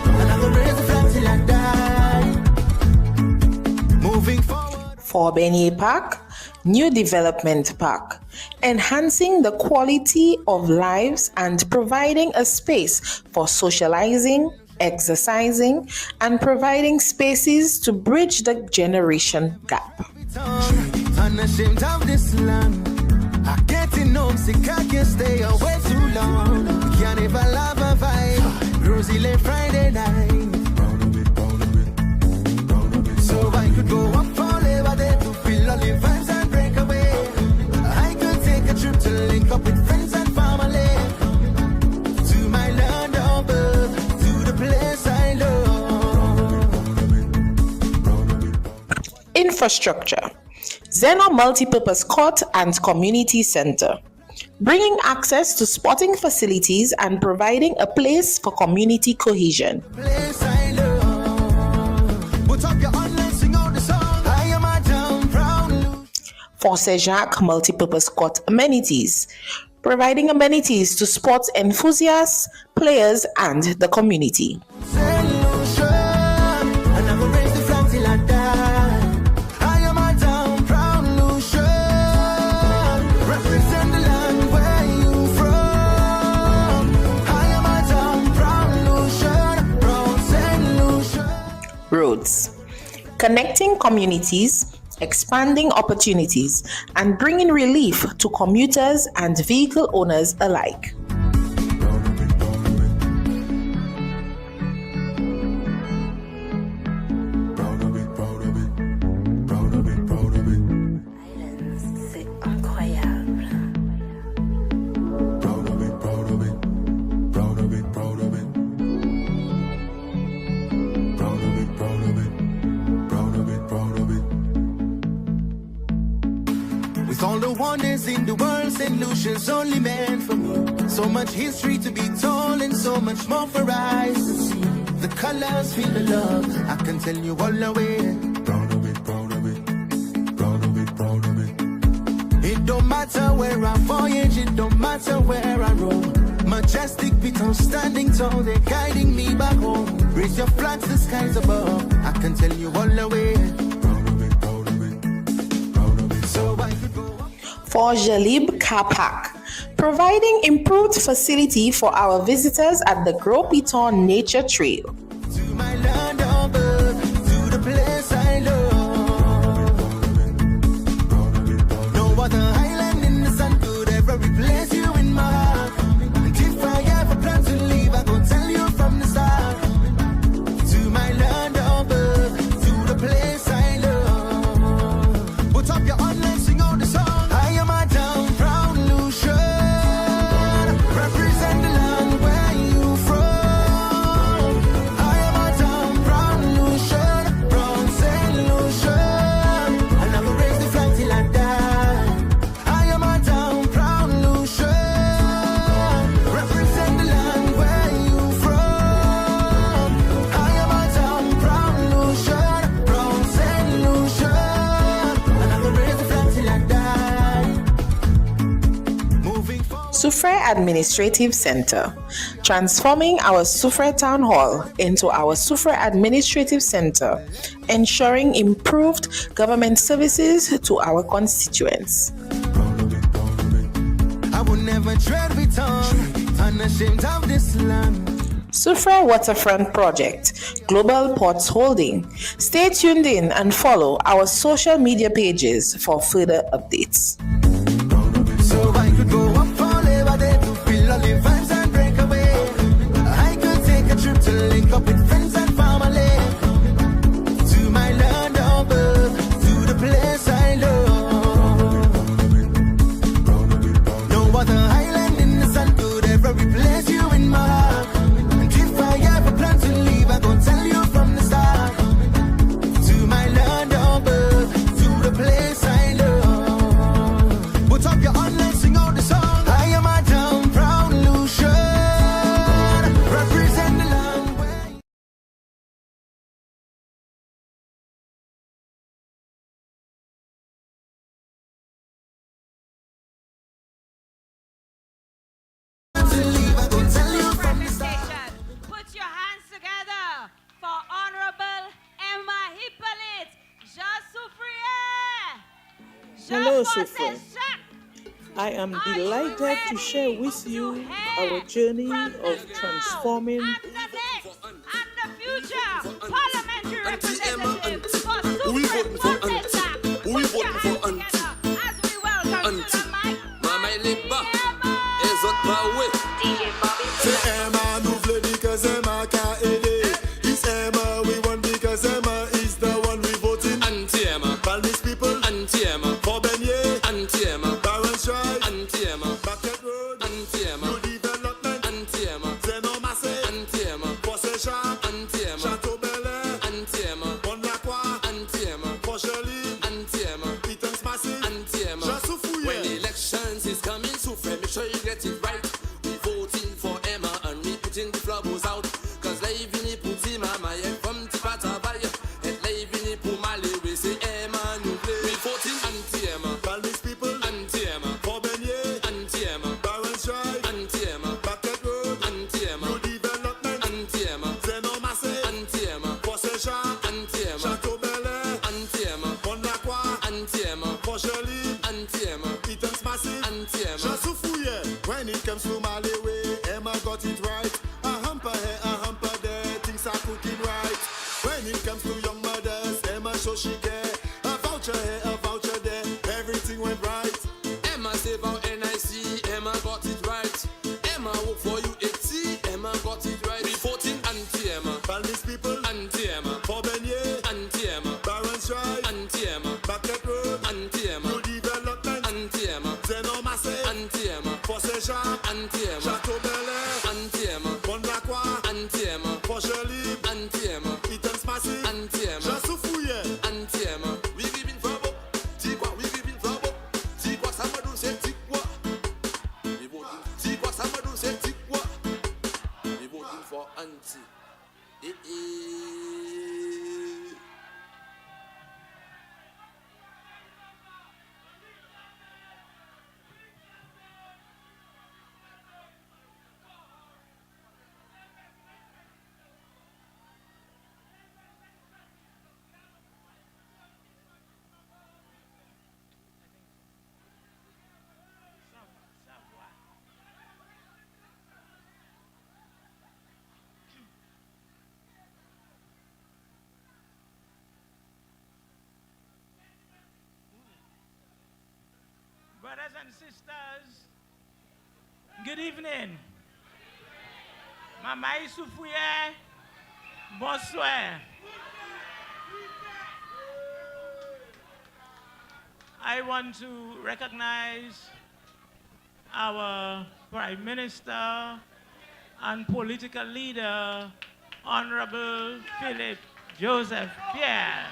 I'll never raise the flag till I die. Moving forward. For Benny Park, New Development Park, enhancing the quality of lives and providing a space for socializing, exercising, and providing spaces to bridge the generation gap. Unashamed of this land. I getting homesick, I can't stay away too long. We can't even love a vibe. Rosy late Friday night. So I could go up for Labor Day to feel all the vibes and break away. I could take a trip to link up with friends and family. To my land of birth, to the place I love. Infrastructure, Zeno Multipurpose Court and Community Center, bringing access to sporting facilities and providing a place for community cohesion. Place I love. Put up your online, sing out the song. I am a down proud For Jacques Multipurpose Court amenities, providing amenities to sports enthusiasts, players, and the community. Saint Lucia. I never raise the flag till I die. I am a down proud Lucia. Represent the land where you from. I am a down proud Lucia. Proud Saint Lucia. Roads, connecting communities, expanding opportunities, and bringing relief to commuters and vehicle owners alike. C'est incroyable. With all the the wonders in the world, St. Lucia's only meant for me. So much history to be told and so much more for eyes to see. The colors feel the love, I can tell you all the way. Proud of it, proud of it, proud of it, proud of it. It don't matter where I voyage, it don't matter where I roam. Majestic people standing tall, they're guiding me back home. Raise your flags, the skies above, I can tell you all the way. Proud of it, proud of it, proud of it. So I could go up. For Jalib Car Park, providing improved facility for our visitors at the Gros Piton Nature Trail. To my land of birth, to the place I love. No other island in the sun could ever replace you in my heart. And if I ever plan to leave, I go tell you from the start. To my land of birth, to the place I love. Put up your online, sing out the song. I am a down proud Lucia. Represent the land where you from. I am a down proud Lucia, from St. Lucia. I'll never raise the flag till I die. I am a down proud Lucia. Represent the land where you from. I am a down proud Lucia, from St. Lucia. I'll never raise the flag till I die. Moving forward. Soufriere Administrative Center, transforming our Soufriere Town Hall into our Soufriere Administrative Center, ensuring improved government services to our constituents. I will never tread with tongue, unashamed of this land. Soufriere Waterfront Project, Global Ports Holding. Stay tuned in and follow our social media pages for further updates. So I could go up for Labor Day to feel all the vibes and break away. I could take a trip to link up with friends and family. To my land of birth, to the place I love. No other island in the sun could ever replace you in my heart. And if I ever plan to leave, I go tell you from the start. To my land of birth, to the place I love. Put up your online, sing out the song. I am a down proud Lucia. Represent the land where to leave, I go tell you from the start. Presentation. Put your hands together for Honorable Emma Hippolit, Jacques Soufriere. Hello, Jacques Soufriere. versus Jacques. I am Are you delighted to ready share with to you head our journey from the of now transforming and the next and the future Parliamentary Representative for Soufriere versus Jacques. Put your hands together as we welcome to the mic. Mamai liba, Emma. ezot pa we. C'est Emma, nous voulons dire que c'est Emma qui a aidé. It's Emma, we want because Emma is the one we voted. Anti-Emma, Palmis people, anti-Emma, for Beignet, anti-Emma, Barons Drive, anti-Emma, Bucket Road, anti-Emma, New Development, anti-Emma, Zenon Massé, anti-Emma, Possé Jacques, anti-Emma, Château Bel-Air, anti-Emma, Bonne-la-Croix, anti-Emma, Port-Joli, anti-Emma, Eaton's Massif, anti-Emma. Jacques Soufriere. When elections is coming, Soufriere, make sure you get it right. We voting for Emma and we putting the flowers out. Cause live in the puti Mamai from Tipata Valley. And live in the Pumali, we say Emma, nous play. We voting anti-Emma, Palmis people, anti-Emma, for Beignet, anti-Emma, Barons Drive, anti-Emma, Bucket Road, anti-Emma, New Development, anti-Emma, Zenon Massé, anti-Emma, Possé Jacques, anti-Emma, Château Bel-Air, anti-Emma, Bonne-la-Croix, anti-Emma, Port-Joli, anti-Emma, Eaton's Massif, anti-Emma. Jacques Soufriere. When it comes to Mali way, Emma got it right. A hamper here, a hamper there, things are cooking right. When it comes to young mothers, Emma show she care. A voucher here, a voucher there, everything went right. Emma save our NIC, Emma got it right. Emma work for UAT, Emma got it right. We voting anti-Emma, Palmis people, anti-Emma, for Beignet, anti-Emma, Barons Drive, anti-Emma, Bucket Road, anti-Emma, New Development, anti-Emma, Zenon Massé, anti-Emma, Possé Jacques, anti-Emma, Château Bel-Air, anti-Emma, Bonne-la-Croix, anti-Emma, Port-Joli, anti-Emma, Eaton's Massif, anti-Emma, Jacques Soufriere. anti-Emma. We giving flabo, ti quoi, we giving flabo, ti quoi ça Brothers and sisters, good evening. Mamai Soufriere, bonsoir. I want to recognize our Prime Minister and political leader, Honorable Philip Joseph Pierre.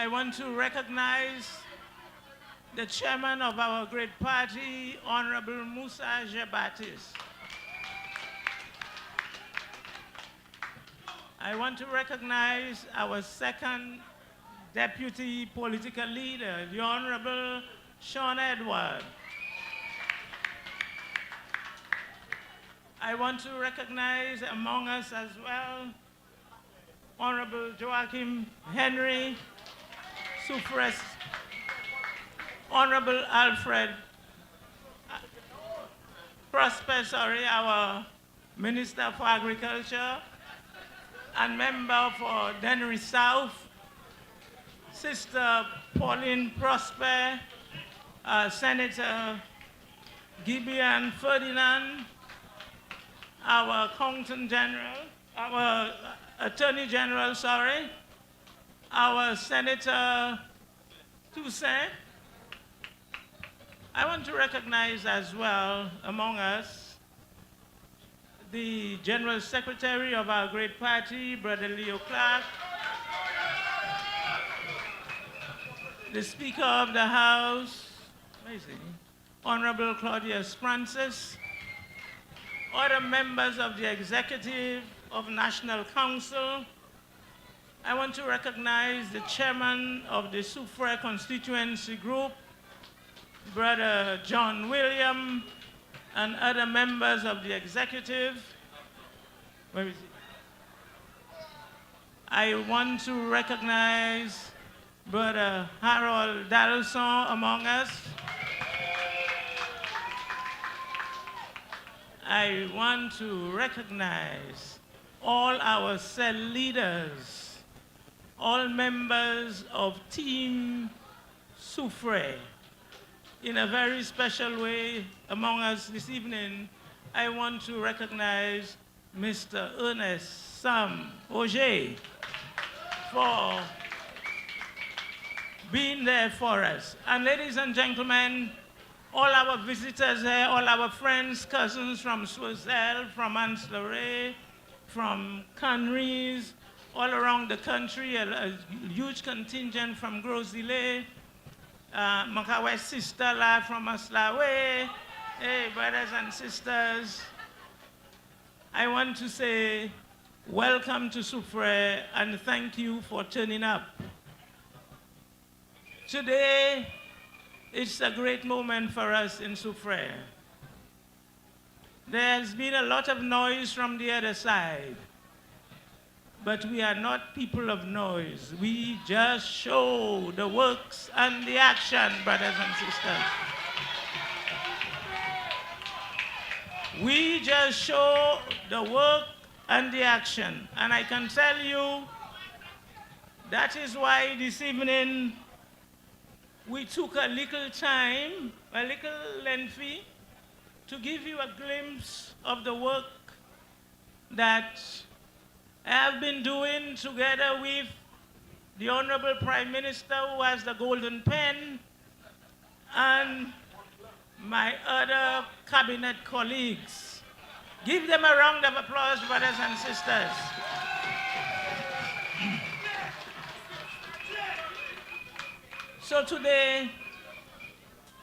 I want to recognize the chairman of our great party, Honorable Moussa Jebatis. I want to recognize our second deputy political leader, the Honorable Sean Edward. I want to recognize among us as well, Honorable Joachim Henry, Soufriere, Honorable Alfred Prosper, our Minister for Agriculture, and member for Dennery South, Sister Pauline Prosper, Senator Gibeon Ferdinand, our Accountant General, our Attorney General, our Senator Toussaint. I want to recognize as well among us the General Secretary of our great party, Brother Leo Clark, the Speaker of the House, Honorable Claudius Francis, other members of the Executive of National Council. I want to recognize the Chairman of the Soufriere Constituency Group, Brother John William, and other members of the Executive. Where is he? I want to recognize Brother Harold Dalson among us. I want to recognize all our cell leaders, all members of Team Soufriere. In a very special way among us this evening, I want to recognize Mr. Ernest Sam Auger for being there for us. And ladies and gentlemen, all our visitors here, all our friends, cousins from Soisel, from Anse-Lorraine, from Canries, all around the country, a huge contingent from Gros-Îlet, Makawe sister la from Aslawe, hey, brothers and sisters. I want to say welcome to Soufriere and thank you for turning up. Today, it's a great moment for us in Soufriere. There's been a lot of noise from the other side, but we are not people of noise. We just show the works and the action, brothers and sisters. We just show the work and the action. And I can tell you, that is why this evening we took a little time, a little lengthy, to give you a glimpse of the work that I have been doing together with the Honorable Prime Minister, who has the golden pen, and my other cabinet colleagues. Give them a round of applause, brothers and sisters. So today,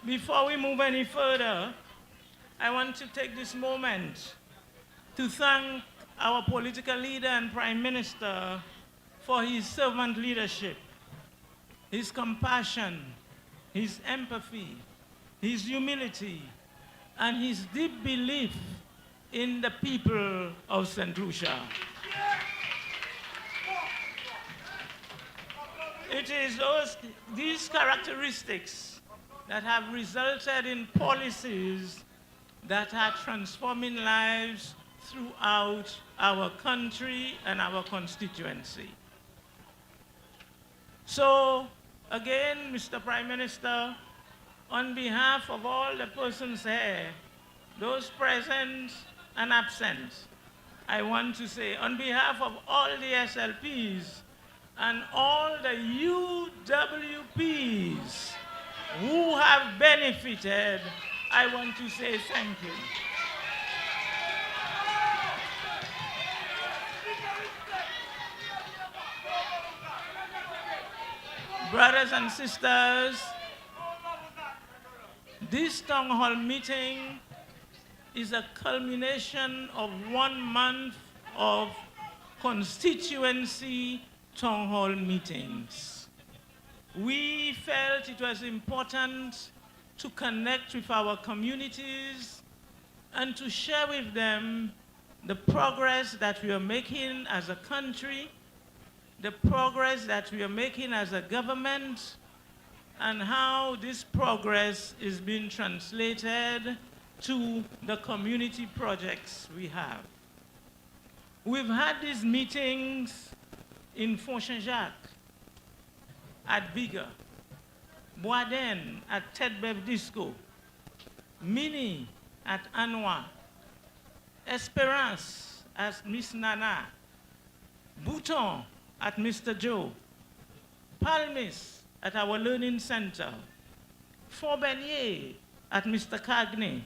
before we move any further, I want to take this moment to thank our political leader and Prime Minister for his servant leadership, his compassion, his empathy, his humility, and his deep belief in the people of St. Lucia. It is these characteristics that have resulted in policies that are transforming lives throughout our country and our constituency. So, again, Mr. Prime Minister, on behalf of all the persons here, those present and absent, I want to say, on behalf of all the SLPs and all the UWPs who have benefited, I want to say thank you. Brothers and sisters, this town hall meeting is a culmination of 1 month of constituency town hall meetings. We felt it was important to connect with our communities and to share with them the progress that we are making as a country, the progress that we are making as a government, and how this progress is being translated to the community projects we have. We've had these meetings in Font-Saint-Jacques, at Bigger, Boisden at Tedbev Disco, Mini at Anwa, Esperance at Miss Nana, Bouton at Mr. Joe, Palmis at our Learning Center, Fort Bernier at Mr. Cagney,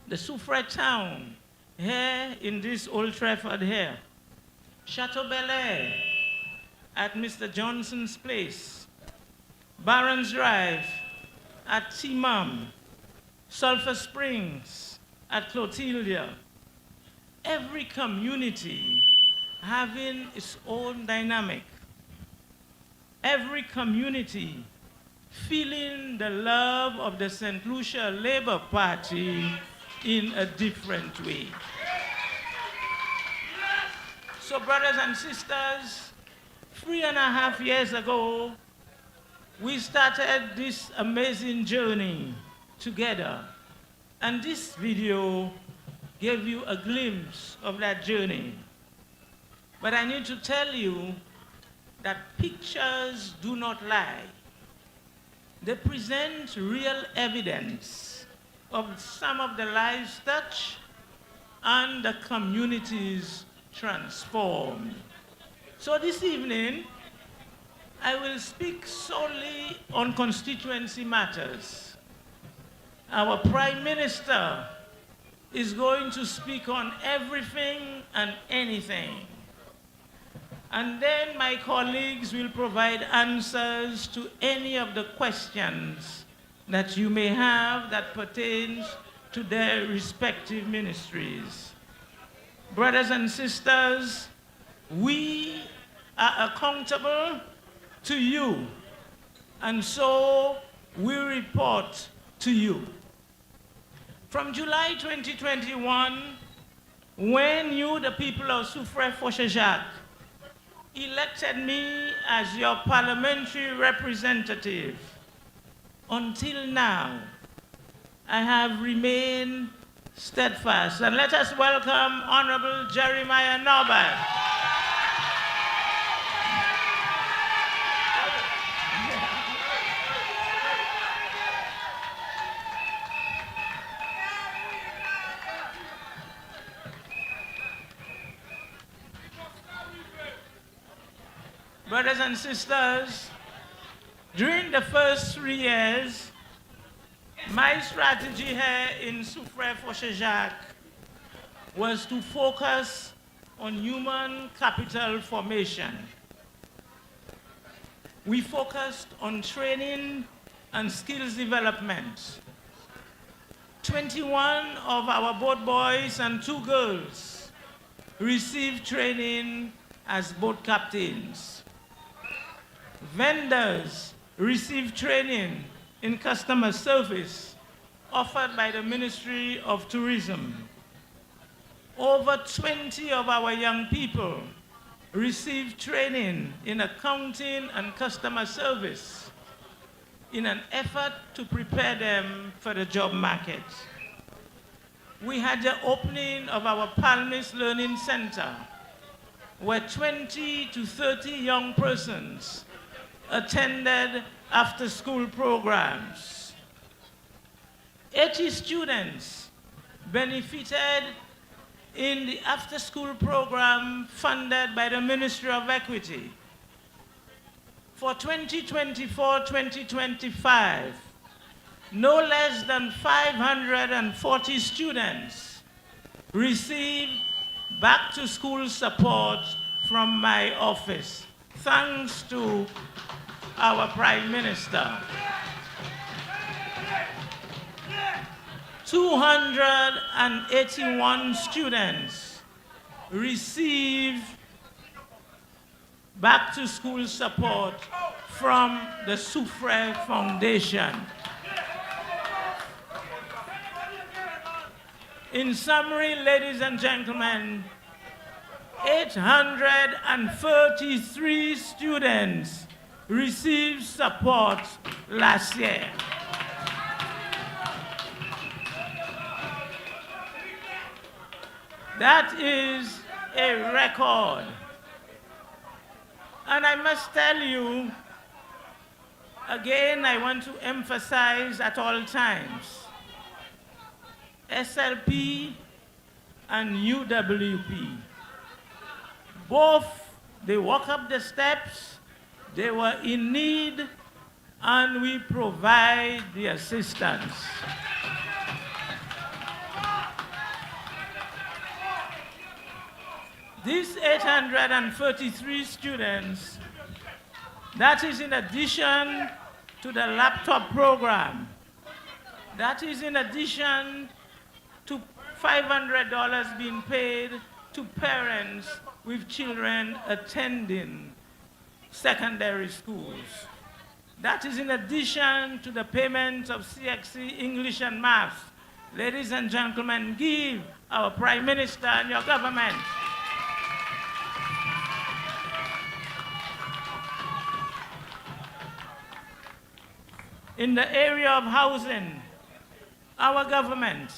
the Soufriere town here in this Old Trafford here, Chateau Bel Air at Mr. Johnson's place, Barron's Drive at Timam, Sulphur Springs at Clotildia. Every community having its own dynamic. Every community feeling the love of the St. Lucia Labour Party in a different way. So brothers and sisters, 3.5 years ago, we started this amazing journey together. And this video gave you a glimpse of that journey. But I need to tell you that pictures do not lie. They present real evidence of some of the lives touched and the communities transformed. So this evening, I will speak solely on constituency matters. Our Prime Minister is going to speak on everything and anything. And then my colleagues will provide answers to any of the questions that you may have that pertains to their respective ministries. Brothers and sisters, we are accountable to you, and so we report to you. From July 2021, when you, the people of Soufriere-Font-Saint-Jacques, elected me as your parliamentary representative, until now, I have remained steadfast. And let us welcome Honorable Jeremiah Norbert. Brothers and sisters, during the first 3 years, my strategy here in Soufriere-Font-Saint-Jacques was to focus on human capital formation. We focused on training and skills development. 21 of our boat boys and 2 girls received training as boat captains. Vendors received training in customer service offered by the Ministry of Tourism. Over 20 of our young people received training in accounting and customer service in an effort to prepare them for the job market. We had the opening of our Palmis Learning Center, where 20 to 30 young persons attended after-school programs. 80 students benefited in the after-school program funded by the Ministry of Equity. For 2024-2025, no less than 540 students received back-to-school support from my office, thanks to our Prime Minister. 281 students received back-to-school support from the Soufriere Foundation. In summary, ladies and gentlemen, 833 students received support last year. That is a record. And I must tell you, again, I want to emphasize at all times, SLP and UWP, both, they walk up the steps, they were in need, and we provide the assistance. These 833 students, that is in addition to the laptop program. That is in addition to $500 being paid to parents with children attending secondary schools. That is in addition to the payment of CXC English and Math. Ladies and gentlemen, give our Prime Minister and your government in the area of housing. Our government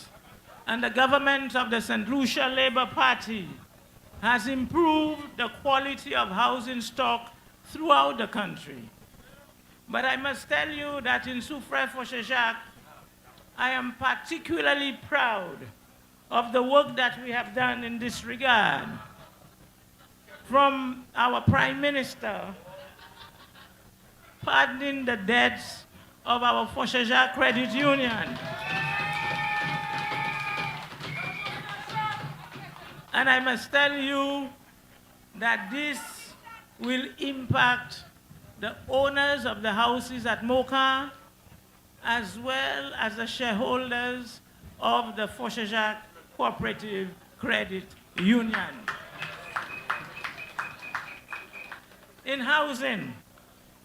and the government of the St. Lucia Labour Party has improved the quality of housing stock throughout the country. But I must tell you that in Soufriere Jacques, I am particularly proud of the work that we have done in this regard. From our Prime Minister pardoning the debts of our Soufriere Credit Union. And I must tell you that this will impact the owners of the houses at Mocha, as well as the shareholders of the Soufriere Cooperative Credit Union. In housing,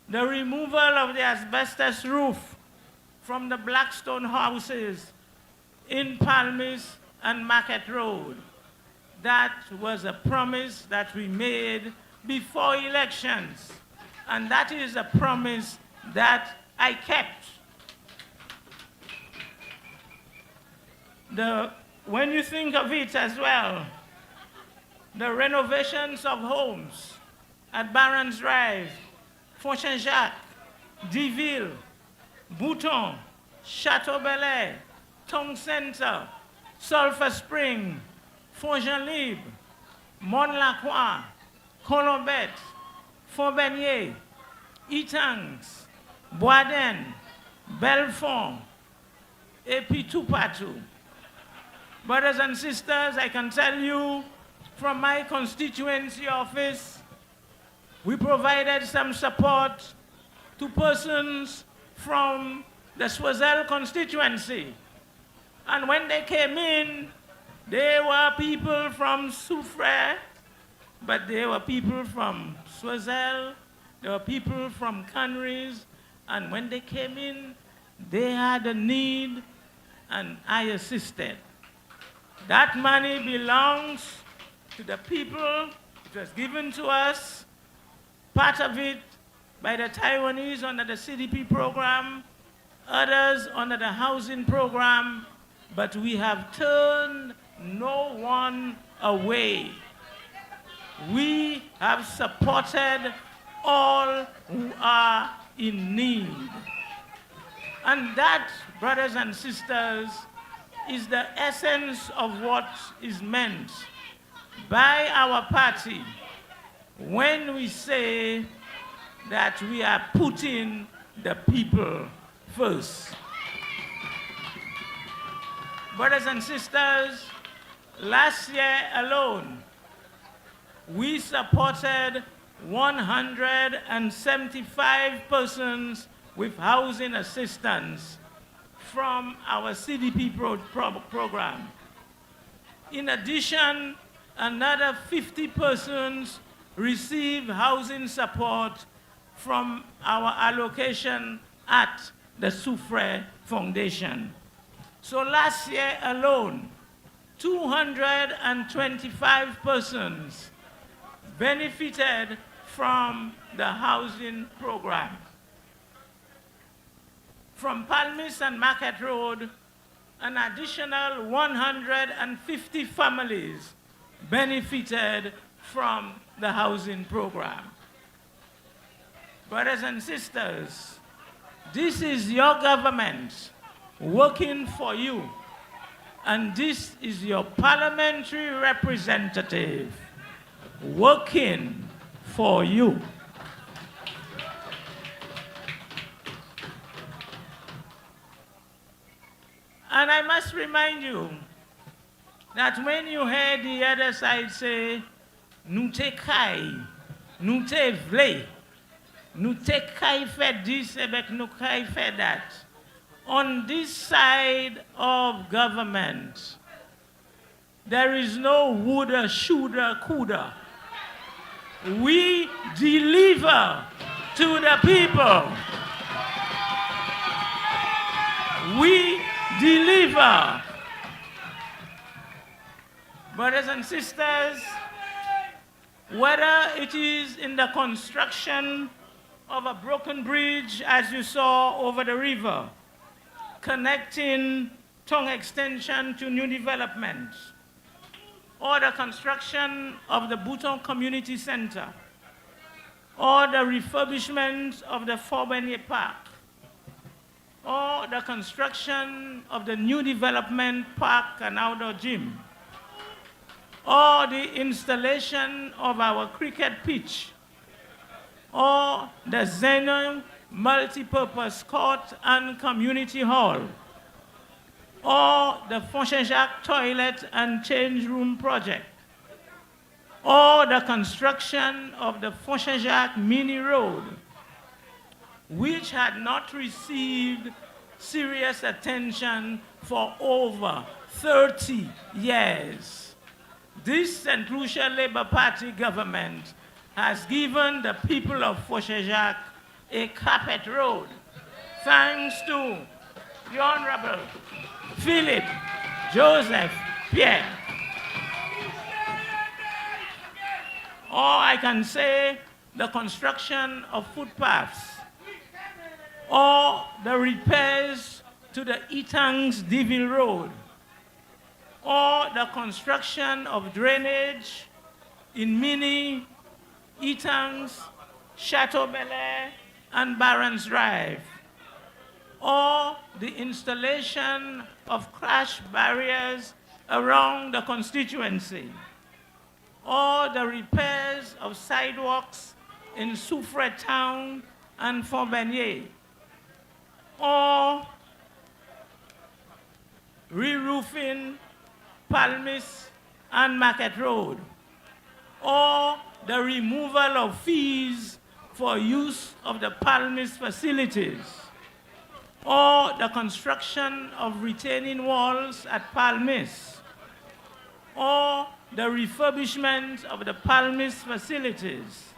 the removal of the asbestos roof from the Blackstone houses in Palmis and Market Road, that was a promise that we made before elections, and that is a promise that I kept. When you think of it as well, the renovations of homes at Barons Drive, Saint-Jacques, Deville, Bouton, Chateau Bel Air, Town Center, Sulphur Spring, Font-Jean-Libre, Mont-Lacroix, Colombette, Font-Bernier, Etangs, Boisden, Belfond, et puis tout partout. Brothers and sisters, I can tell you from my constituency office, we provided some support to persons from the Soisel constituency. And when they came in, they were people from Soufriere, but they were people from Soisel, they were people from Canries, and when they came in, they had a need, and I assisted. That money belongs to the people. It was given to us, part of it by the Taiwanese under the CDP program, others under the housing program, but we have turned no one away. we have supported all who are in need. And that, brothers and sisters, is the essence of what is meant by our party when we say that we are putting the people first. Brothers and sisters, last year alone, we supported 175 persons with housing assistance from our CDP program. In addition, another 50 persons received housing support from our allocation at the Soufriere Foundation. So last year alone, 225 persons benefited from the housing program. From Palmis and Market Road, an additional 150 families benefited from the housing program. Brothers and sisters, this is your government working for you, and this is your parliamentary representative working for you. And I must remind you that when you hear the other side say, "Nou te kai, nou te vle, nou te kai fait this, ebek nou kai fait that," on this side of government, there is no woulda, shoulda, coulda. We deliver to the people. We deliver. Brothers and sisters, whether it is in the construction of a broken bridge, as you saw over the river, connecting Tongue Extension to new development, or the construction of the Bouton Community Center, or the refurbishment of the Forbenier Park, or the construction of the new development park and outdoor gym, or the installation of our cricket pitch, or the Zeno multi-purpose court and community hall, or the Jacques toilet and change room project, or the construction of the Jacques mini road, which had not received serious attention for over 30 years. This St. Lucia Labour Party government has given the people of Jacques a carpet road, thanks to the Honorable Philip Joseph Pierre. Or I can say the construction of footpaths, or the repairs to the Etangs Deville Road, or the construction of drainage in Mini, Etangs, Chateau Bel Air, and Barons Drive, or the installation of crash barriers around the constituency, or the repairs of sidewalks in Soufriere Town and Forbenier, or re-roofing Palmis and Market Road, or the removal of fees for use of the Palmis facilities, or the construction of retaining walls at Palmis, or the refurbishment of the Palmis facilities,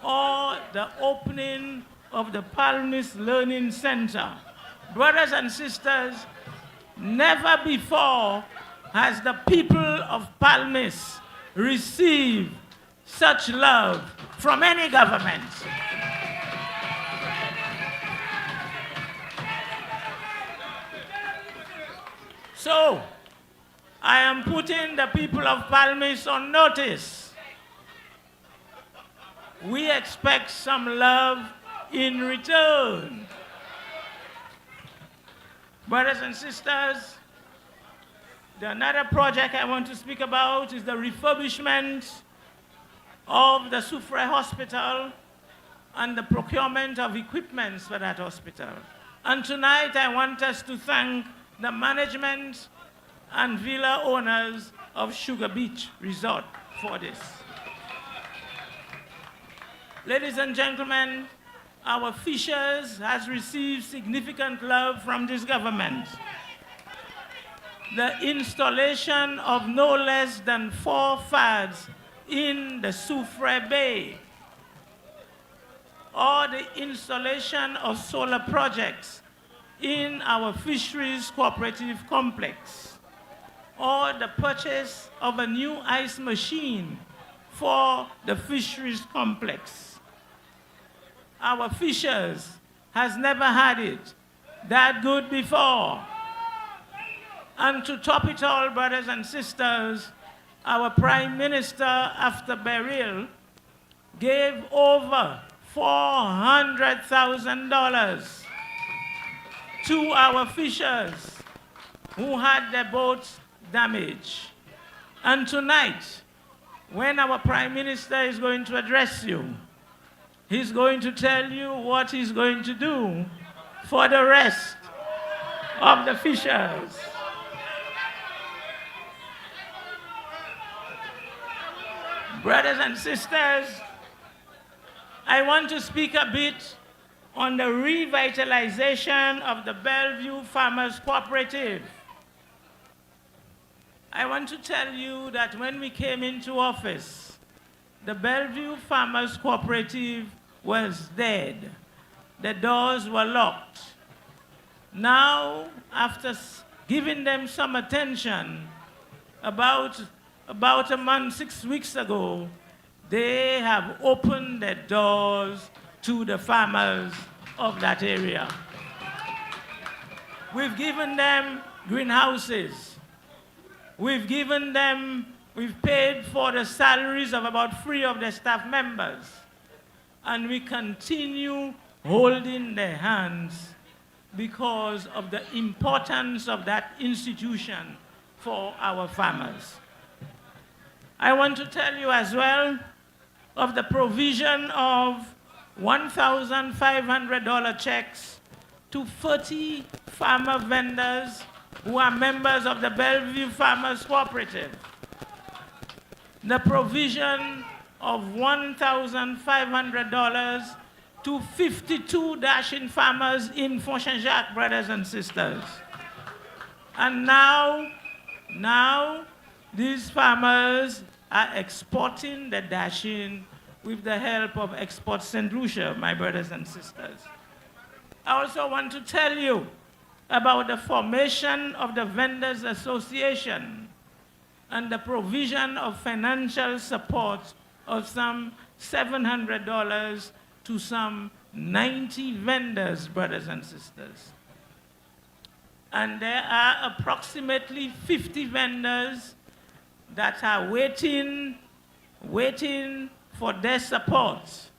or the opening of the Palmis Learning Center. Brothers and sisters, never before has the people of Palmis received such love from any government. So, I am putting the people of Palmis on notice we expect some love in return. Brothers and sisters, another project I want to speak about is the refurbishment of the Soufriere Hospital and the procurement of equipment for that hospital. And tonight I want us to thank the management and villa owners of Sugar Beach Resort for this. Ladies and gentlemen, our fishers has received significant love from this government. The installation of no less than 4 fads in the Soufriere Bay, or the installation of solar projects in our fisheries cooperative complex, or the purchase of a new ice machine for the fisheries complex. Our fishers has never had it that good before. And to top it all, brothers and sisters, our Prime Minister, after burial, gave over $400,000 to our fishers who had their boats damaged. And tonight, when our Prime Minister is going to address you, he's going to tell you what he's going to do for the rest of the fishers. Brothers and sisters, I want to speak a bit on the revitalization of the Bellevue Farmers Cooperative. I want to tell you that when we came into office, the Bellevue Farmers Cooperative was dead. The doors were locked. Now, after giving them some attention, about a month, 6 weeks ago, they have opened their doors to the farmers of that area. We've given them greenhouses. We've paid for the salaries of about 3 of their staff members. And we continue holding their hands because of the importance of that institution for our farmers. I want to tell you as well of the provision of $1,500 checks to 30 farmer vendors who are members of the Bellevue Farmers Cooperative. The provision of $1,500 to 52 dashing farmers in Font-Saint-Jacques, brothers and sisters. And now, these farmers are exporting the dashing with the help of Export St. Lucia, my brothers and sisters. I also want to tell you about the formation of the Vendors Association and the provision of financial support of some $700 to some 90 vendors, brothers and sisters. And there are approximately 50 vendors that are waiting for their support.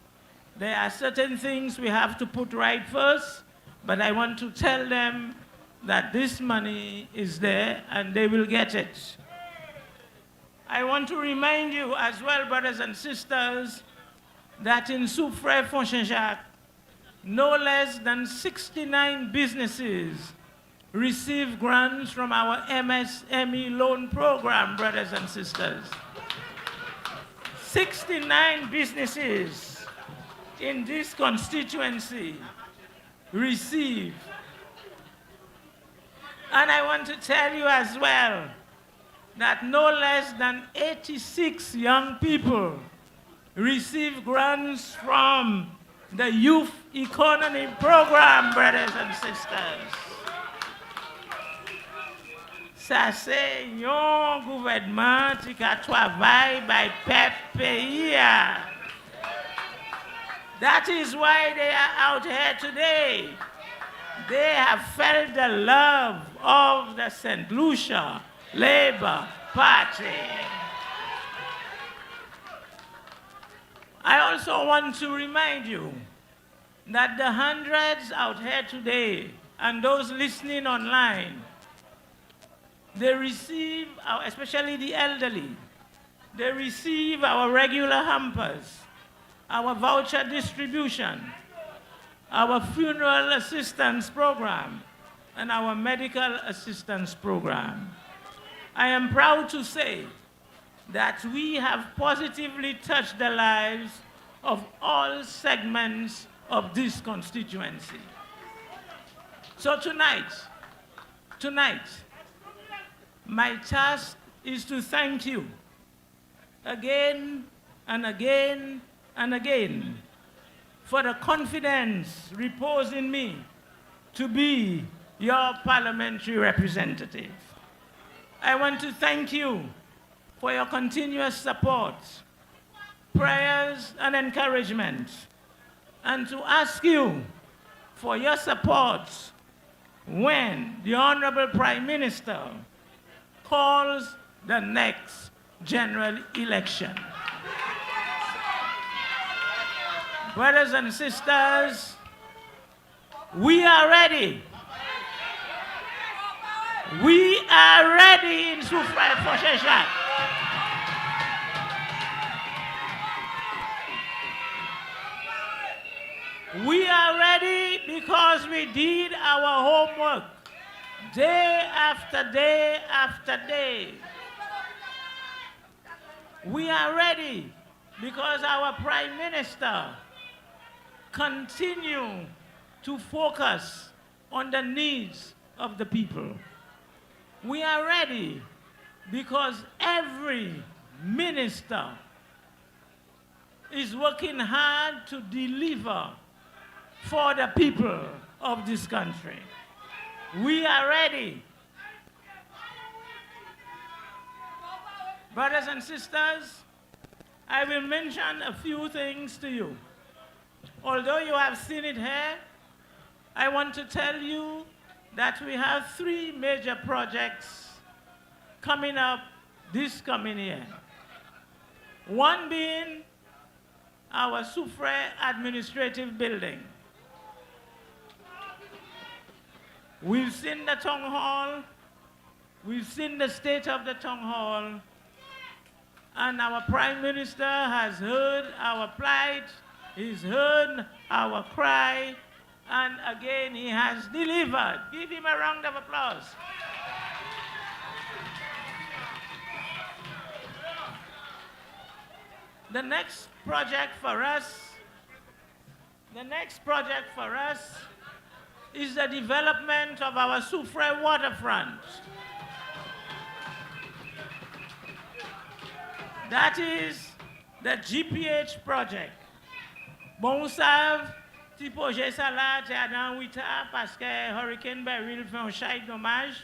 There are certain things we have to put right first, but I want to tell them that this money is there and they will get it. I want to remind you as well, brothers and sisters, that in Soufriere Font-Saint-Jacques, no less than 69 businesses receive grants from our MSME loan program, brothers and sisters. 69 businesses in this constituency receive. And I want to tell you as well that no less than 86 young people receive grants from the Youth Economy Program, brothers and sisters. Ça c'est un gouvernement qui travaille by pays. That is why they are out here today. They have felt the love of the St. Lucia Labour Party. I also want to remind you that the hundreds out here today and those listening online, they receive, especially the elderly, they receive our regular hampers, our voucher distribution, our funeral assistance program, and our medical assistance program. I am proud to say that we have positively touched the lives of all segments of this constituency. So tonight, my task is to thank you again and again and again for the confidence reposed in me to be your parliamentary representative. I want to thank you for your continuous support, prayers, and encouragement, and to ask you for your support when the Honorable Prime Minister calls the next general election. Brothers and sisters, we are ready. We are ready in Soufriere for Jacques. We are ready because we did our homework day after day after day. We are ready because our Prime Minister continues to focus on the needs of the people. We are ready because every minister is working hard to deliver for the people of this country. We are ready. Brothers and sisters, I will mention a few things to you. Although you have seen it here, I want to tell you that we have 3 major projects coming up this coming year. One being our Soufriere administrative building. We've seen the Townhall, we've seen the state of the Townhall, and our Prime Minister has heard our plight, he's heard our cry, and again he has delivered. Give him a round of applause. The next project for us is the development of our Soufriere waterfront. That is the GPH project. Bon savent, ti projet ça là, t'es dans 8 ans parce que Hurricane Beryl fait un chai dommage.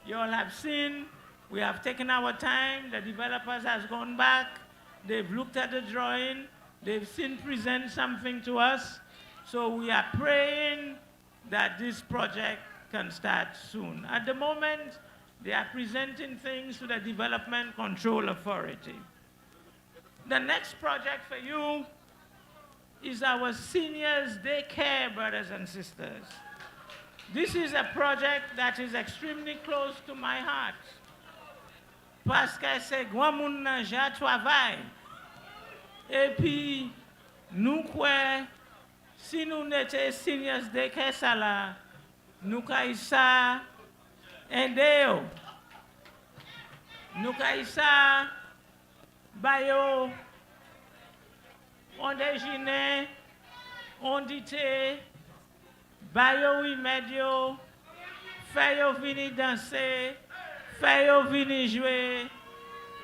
You all have seen, we have taken our time, the developers has gone back, they've looked at the drawing, they've seen present something to us, so we are praying that this project can start soon. At the moment, they are presenting things to the Development Control Authority. The next project for you is our seniors daycare, brothers and sisters. This is a project that is extremely close to my heart. Parce que c'est grand moun nan ja travail. Et puis, nous quoi, si nous n'étions seniors daycare ça là, nous kaïsa endeo. Nous kaïsa bayo, on déjeuner, on dîner, bayo imédiat, fait yo vini danser, fait yo vini jouer,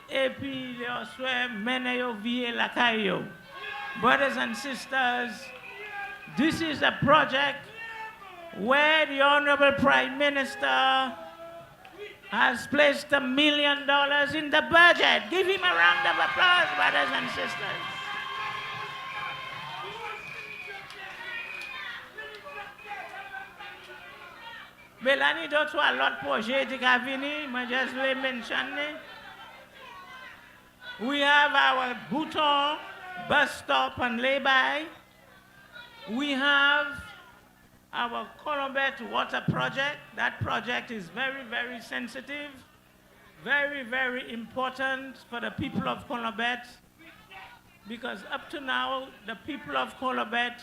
et puis le soir mène yo vie la caillou. Brothers and sisters, this is a project where the Honorable Prime Minister has placed $1 million in the budget. Give him a round of applause, brothers and sisters. Mélanie, d'autres l'autre projet qui a venu, moi je vais mentionner. We have our Bouton bus stop and lay-by. We have our Colobet water project. That project is very, very sensitive, very, very important for the people of Colobet, because up to now, the people of Colobet,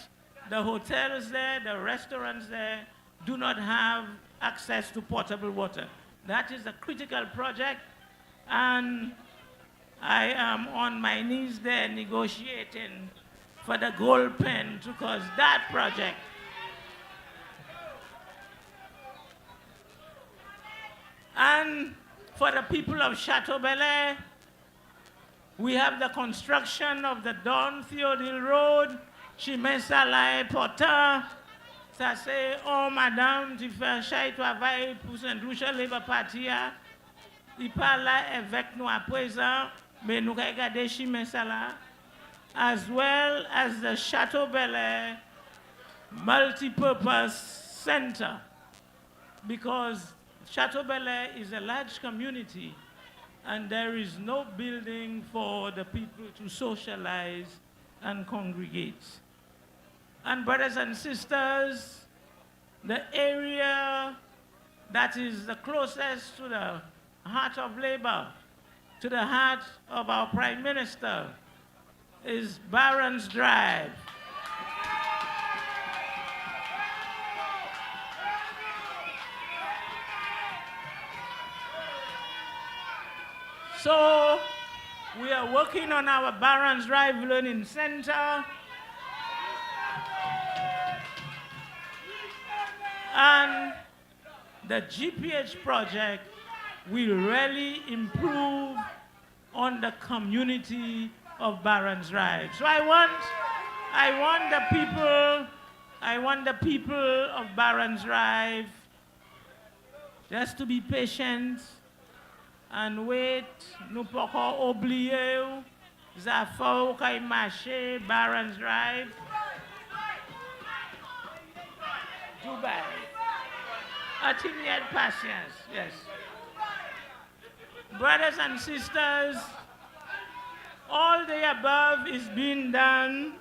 the hotels there, the restaurants there, do not have access to potable water. That is a critical project, and I am on my knees there negotiating for the gold pen to cause that project. And for the people of Chateau Bel Air, we have the construction of the Don Theodule Road, Chimensala Porta. Ça c'est, oh madame, tu fais un chai travail pour Saint-Lucia Labour Party. Il parle là avec nous à présent, mais nous regardons Chimensala, as well as the Chateau Bel Air multi-purpose center, because Chateau Bel Air is a large community and there is no building for the people to socialize and congregate. And brothers and sisters, the area that is the closest to the heart of labor, to the heart of our Prime Minister, is Barron's Drive. So we are working on our Barron's Drive Learning Center. And the GPH project will really improve on the community of Barron's Drive. So I want the people of Barron's Drive just to be patient and wait. Nous pas oublier Zafo kay marché Barron's Drive. Dubai. A team had patience, yes. Brothers and sisters, all the above is being done,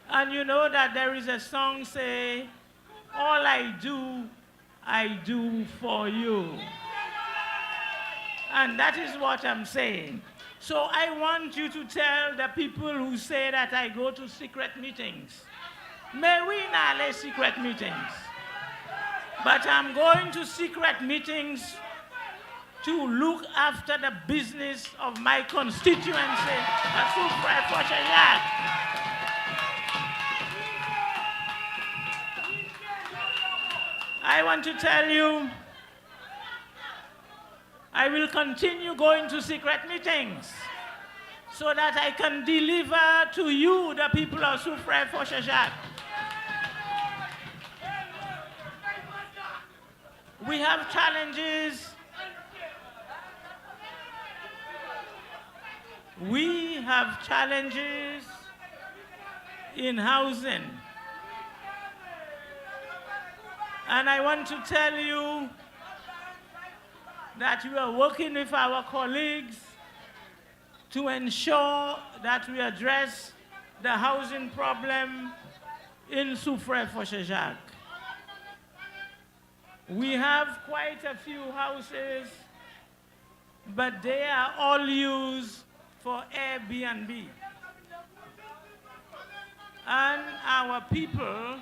and you know that there is a song say, all I do for you. And that is what I'm saying. So I want you to tell the people who say that I go to secret meetings. May we not let secret meetings. But I'm going to secret meetings to look after the business of my constituency, Soufriere for Jacques. I want to tell you, I will continue going to secret meetings so that I can deliver to you, the people of Soufriere for Jacques. We have challenges. We have challenges in housing. And I want to tell you that we are working with our colleagues to ensure that we address the housing problem in Soufriere for Jacques. We have quite a few houses, but they are all used for Airbnb. And our people,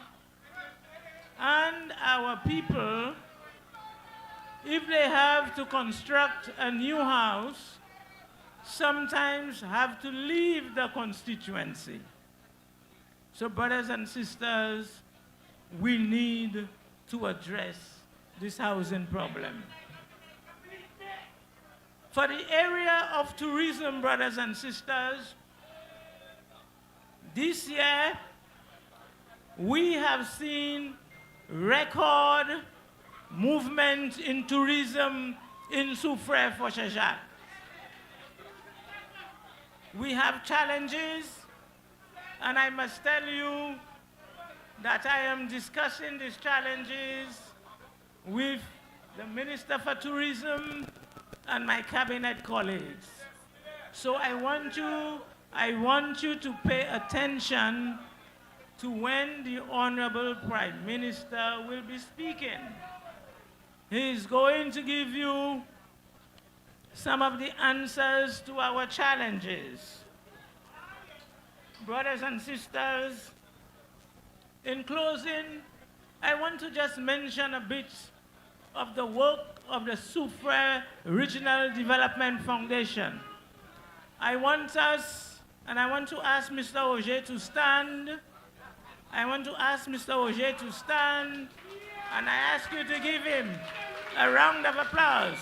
if they have to construct a new house, sometimes have to leave the constituency. So brothers and sisters, we need to address this housing problem. For the area of tourism, brothers and sisters, this year we have seen record movement in tourism in Soufriere for Jacques. We have challenges, and I must tell you that I am discussing these challenges with the Minister for Tourism and my cabinet colleagues. So I want you I want you to pay attention to when the Honorable Prime Minister will be speaking. He is going to give you some of the answers to our challenges. Brothers and sisters, in closing, I want to just mention a bit of the work of the Soufriere Regional Development Foundation. I want us, and I want to ask Mr. Auger to stand. I want to ask Mr. Auger to stand, and I ask you to give him a round of applause.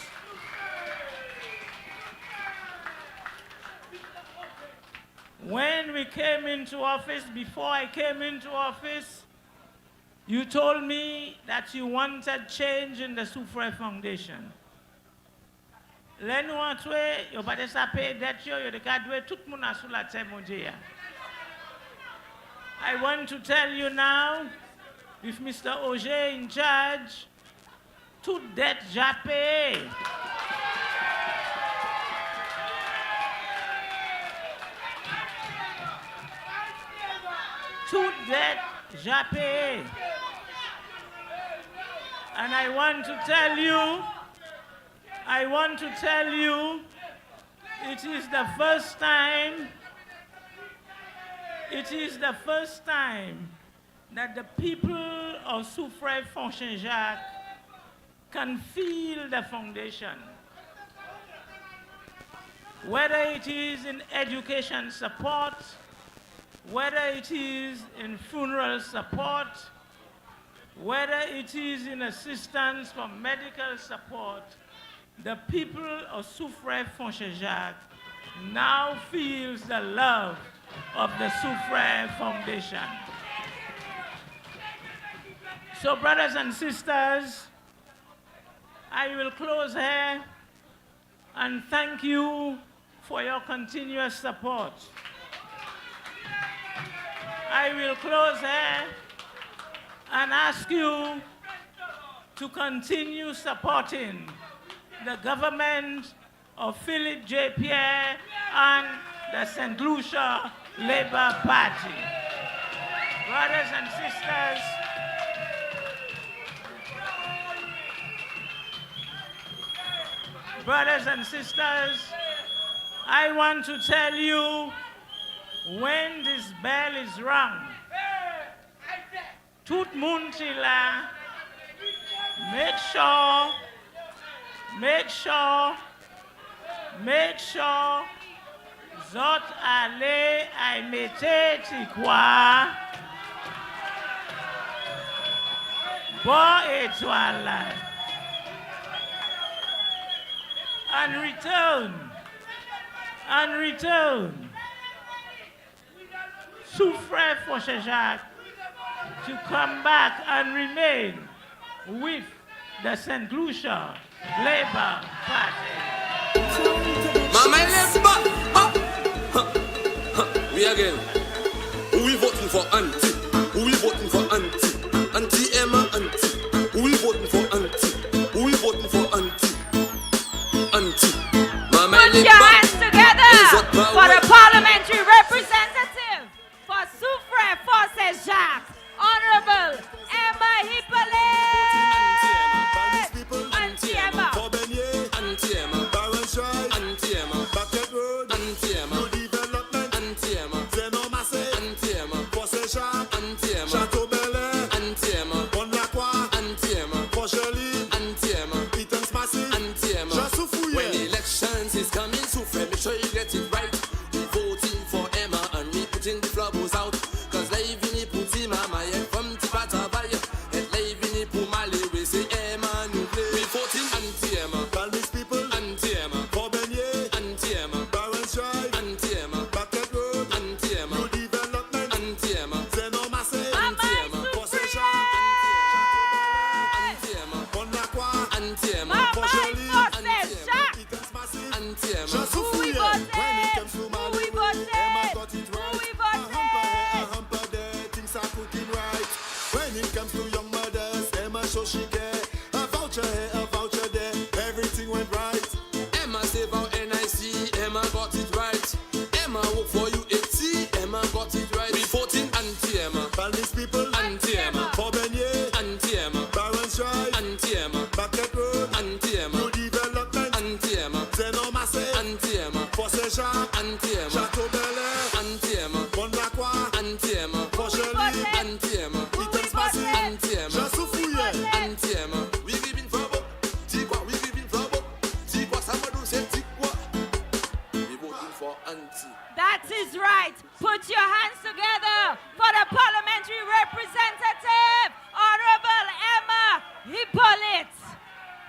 When we came into office, before I came into office, you told me that you wanted change in the Soufriere Foundation. L'en nou antwe, yo pa de sa paye det yo de ka dwe tout moun a sou la te monje ya. I want to tell you now, with Mr. Auger in charge, tout det ja paye. Tout det ja paye. And I want to tell you, it is the first time that the people of Soufriere Font-Saint-Jacques can feel the foundation. Whether it is in education support, whether it is in funeral support, whether it is in assistance for medical support, the people of Soufriere Font-Saint-Jacques now feels the love of the Soufriere Foundation. So, brothers and sisters, I will close here and thank you for your continuous support. I will close here and ask you to continue supporting the government of Philippe J. Pierre and the St. Lucia Labour Party. Brothers and sisters, I want to tell you, when this bell is rung, tout moun ti la, make sure, zot ale ay mette ti kwa, bo étoile la, and return, Soufriere Font-Saint-Jacques to come back and remain with the St. Lucia Labour Party. Mamai, let's back. We again. Who we voting for auntie? Who we voting for auntie? Auntie Emma, auntie. Who we voting for auntie? Who we voting for auntie? Auntie. Mamai, Put your hands together for the Parliamentary Representative for Soufriere Font-Saint-Jacques, Honorable Emma Hippolit. Auntie Emma. Auntie Emma. Auntie Emma. Bucket Road. Auntie Emma. New Development. Auntie Emma. Zenomasse. Auntie Emma. Font-Saint-Jacques. Auntie Emma. Chateau Bel-Air. Auntie Emma. Bonne-la-Croix. Auntie Emma. Port-Joli. Auntie Emma. Eaton's Massif. Auntie Emma. Soufriere. When elections is coming, Soufriere, make sure you get it right. We voting for Emma and Anti-Emma, Chateau Bel-Air, Anti-Emma, Bonne-Lacroix, Anti-Emma, Port-Joli, Anti-Emma, Iten-Spassi, Anti-Emma, Jean Soufriere. Anti-Emma. We giving flabo. Dis quoi? We giving flabo. Dis quoi? Ça me douce, dis quoi? We voting for anti. That is right. Put your hands together for the Parliamentary Representative, Honorable Emma Hippolit.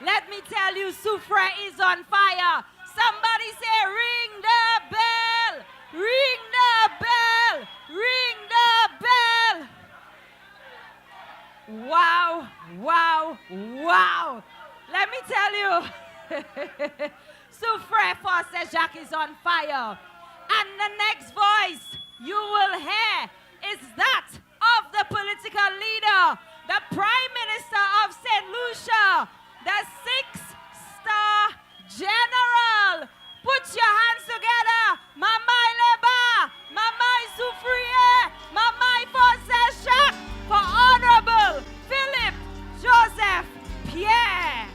Let me tell you, Soufriere is on fire. Somebody say, ring the bell, ring the bell, ring the bell. Wow, wow, wow. Let me tell you, Soufriere Forces Jacques is on fire. And the next voice you will hear is that of the political leader, the Prime Minister of St. Lucia, the 6-star general. Put your hands together. Mamai Leba, Mamai Soufriere, Mamai Forces Jacques for Honorable Philip Joseph Pierre.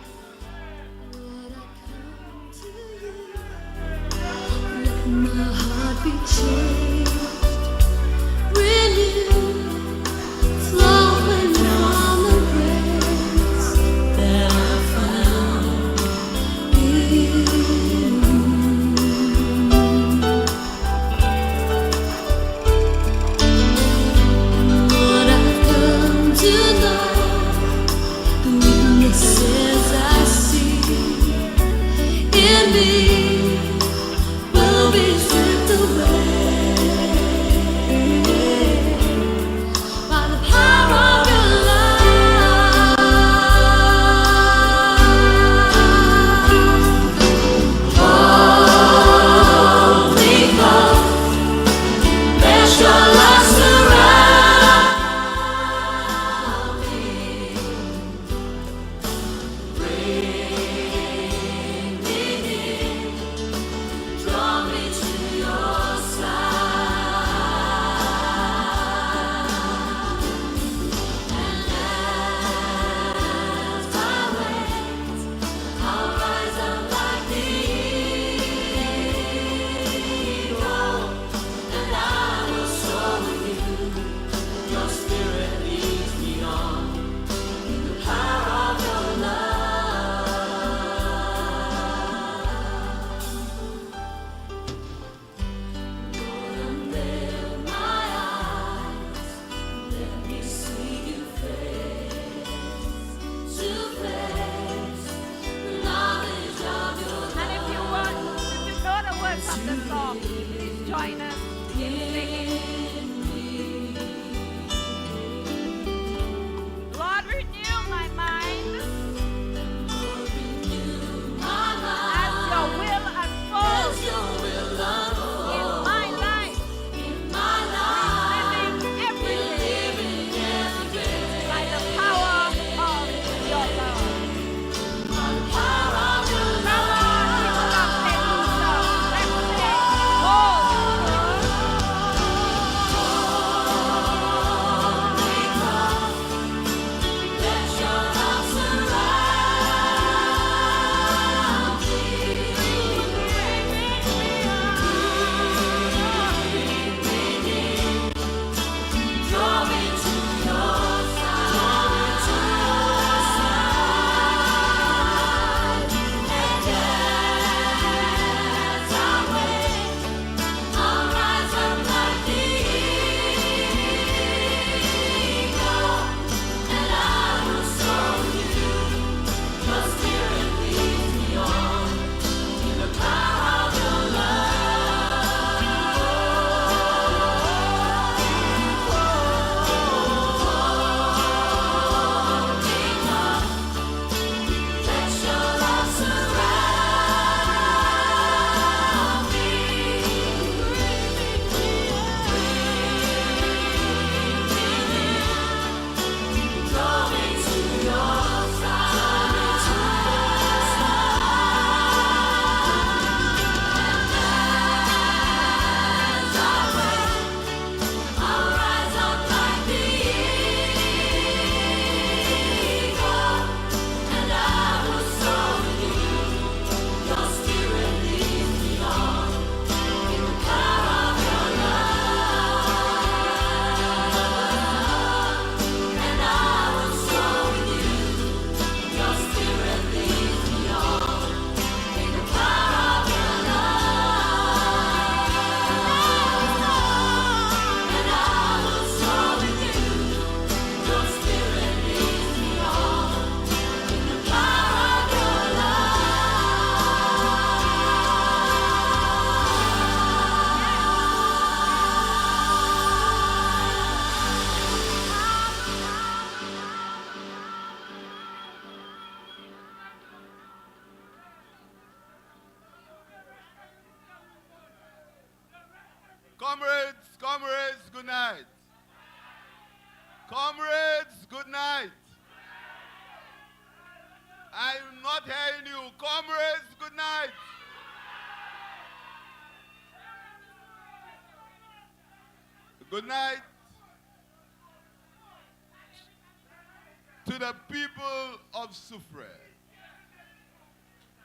My heart be changed, renewed, flowing from the grace that I found in you. Lord, I've come to know the weaknesses I see in me. Will be stripped away by the power of your love. Holy Ghost, let your love surround me. Bring me near. Draw me to your side, and as I wait, I'll rise up like the eagle, and I will soar with you. Your spirit leads me on in the power of your love. Unveil my eyes, let me see you face to face, the knowledge of your love. And if you know the words of the song, please join us in singing. Lord, renew my mind as your will unfolds in my life. Living every day by the power of your love. Come on, people of St. Lucia, let's say, oh, Comrades, good night. Comrades, good night. I'm not hearing you. Comrades, good night. Good night to the people of Soufriere.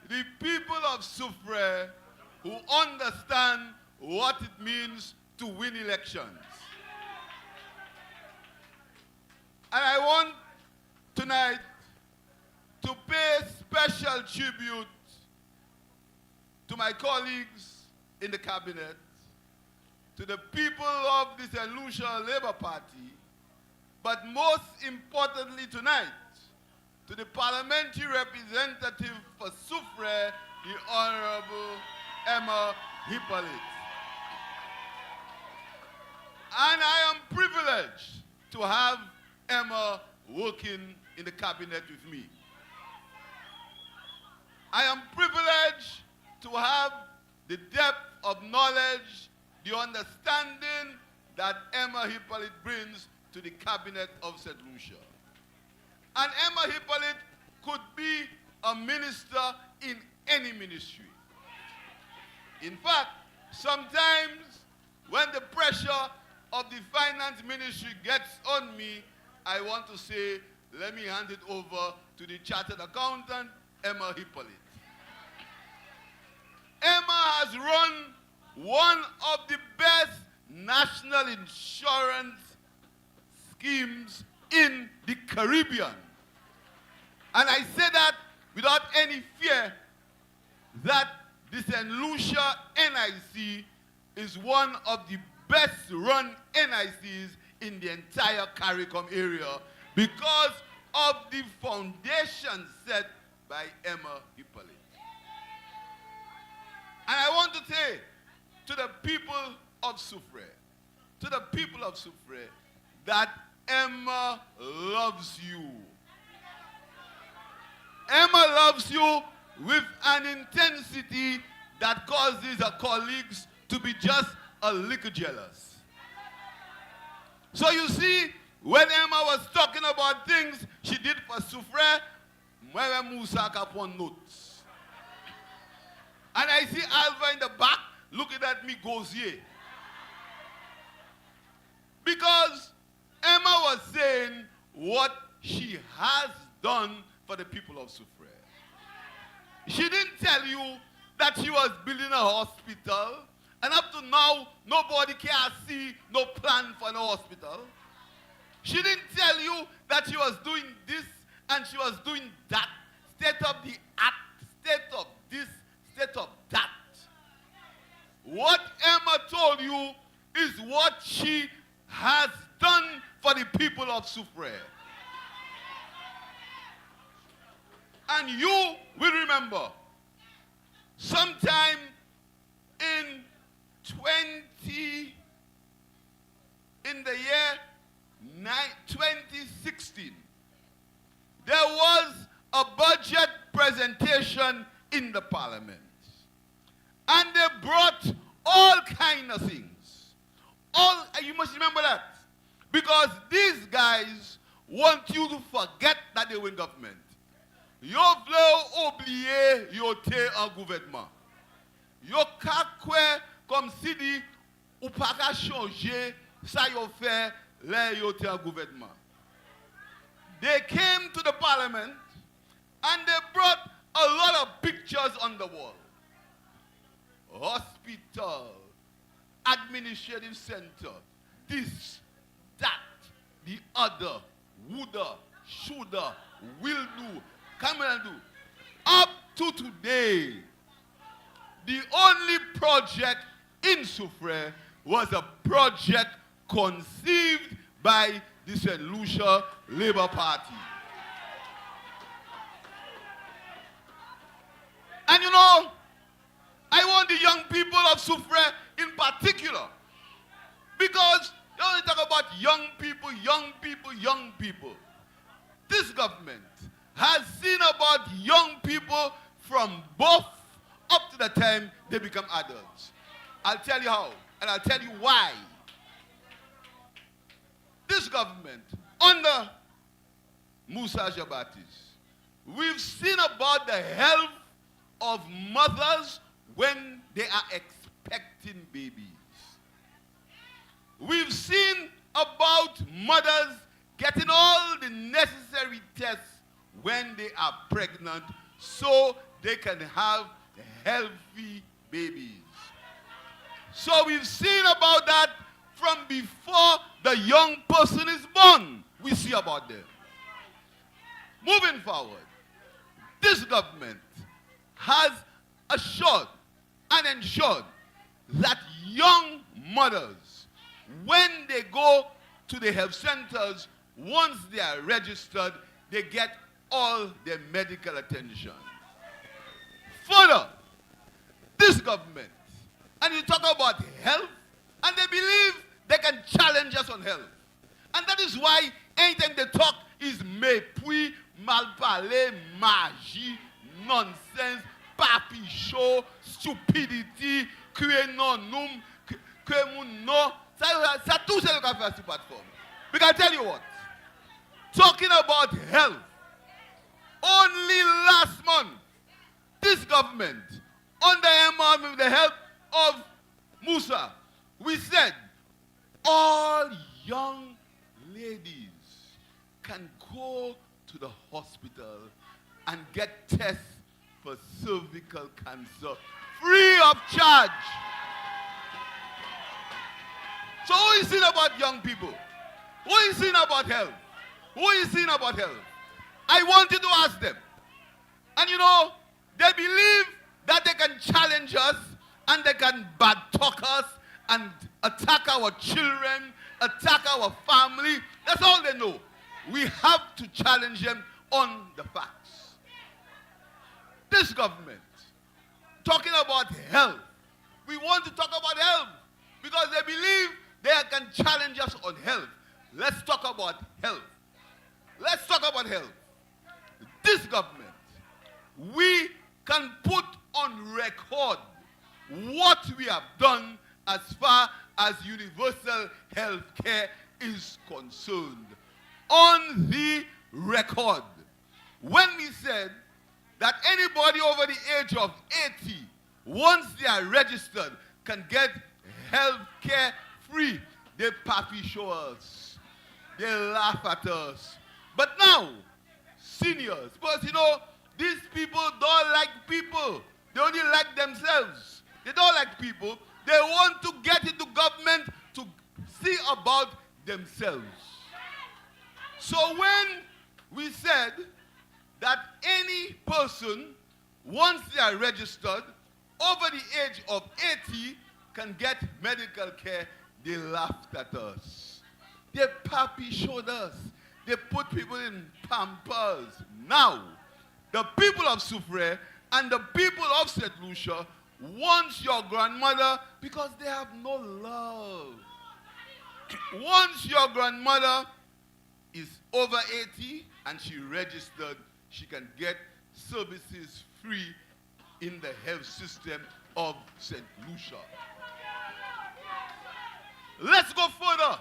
The people of Soufriere who understand what it means to win elections. And I want tonight to pay special tribute to my colleagues in the cabinet, to the people of the St. Lucia Labour Party, but most importantly tonight, to the Parliamentary Representative for Soufriere, the Honorable Emma Hippolit. And I am privileged to have Emma working in the cabinet with me. I am privileged to have the depth of knowledge, the understanding that Emma Hippolit brings to the cabinet of St. Lucia. And Emma Hippolit could be a minister in any ministry. In fact, sometimes when the pressure of the finance ministry gets on me, I want to say, let me hand it over to the chartered accountant, Emma Hippolit. Emma has run one of the best national insurance schemes in the Caribbean. And I say that without any fear that the St. Lucia NIC is one of the best run NICs in the entire CARICOM area because of the foundation set by Emma Hippolit. And I want to say to the people of Soufriere, that Emma loves you. Emma loves you with an intensity that causes her colleagues to be just a little jealous. So you see, when Emma was talking about things she did for Soufriere, Mwe Musa upon notes. And I see Alva in the back looking at me gauzier. Because Emma was saying what she has done for the people of Soufriere. She didn't tell you that she was building a hospital, and up to now, nobody can see no plan for no hospital. She didn't tell you that she was doing this and she was doing that, state of the art, state of this, state of that. What Emma told you is what she has done for the people of Soufriere. And you will remember, sometime in the year 2016, there was a budget presentation in the parliament. And they brought all kinds of things. You must remember that. Because these guys want you to forget that they were in government. Yo vle oublier yo te en gouvernement. Yo ka kwe comme si di ou pa ka changer sa yo fait le yo te en gouvernement. They came to the parliament and they brought a lot of pictures on the wall. Hospital, administrative center, this, that, the other, woulda, shoulda, will do, come and do. Up to today, the only project in Soufriere was a project conceived by the St. Lucia Labour Party. And you know, I want the young people of Soufriere in particular, because you only talk about young people, young people, young people. This government has seen about young people from birth up to the time they become adults. I'll tell you how. And I'll tell you why. This government, under Musa Jabatis, we've seen about the health of mothers when they are expecting babies. We've seen about mothers getting all the necessary tests when they are pregnant so they can have healthy babies. So we've seen about that from before the young person is born. We see about them. Moving forward, this government has assured and ensured that young mothers, when they go to the health centers, once they are registered, they get all their medical attention. Further, this government, and you talk about health, and they believe they can challenge us on health. And that is why anything they talk is mépris, malparler, magie, nonsense, papi show, stupidity, créer non-num, créer mon non. Ça tout c'est le qu'a fait sur plateforme. Because I tell you what, talking about health, only last month, this government, under Emma, with the help of Musa, we said all young ladies can go to the hospital and get tests for cervical cancer free of charge. So who is saying about young people? Who is saying about health? Who is saying about health? I wanted to ask them. And you know, they believe that they can challenge us and they can bad talk us and attack our children, attack our family. That's all they know. We have to challenge them on the facts. This government, talking about health, we want to talk about health because they believe they can challenge us on health. Let's talk about health. Let's talk about health. This government, we can put on record what we have done as far as universal health care is concerned. On the record, when we said that anybody over the age of 80, once they are registered, can get health care free, they papi show us. They laugh at us. But now, seniors, because you know, these people don't like people. They only like themselves. They don't like people. They want to get into government to see about themselves. So when we said that any person, once they are registered, over the age of 80, can get medical care, they laughed at us. They papi showed us. They put people in pampers. Now, the people of Soufriere and the people of St. Lucia want your grandmother because they have no love. Once your grandmother is over 80 and she registered, she can get services free in the health system of St. Lucia. Let's go further.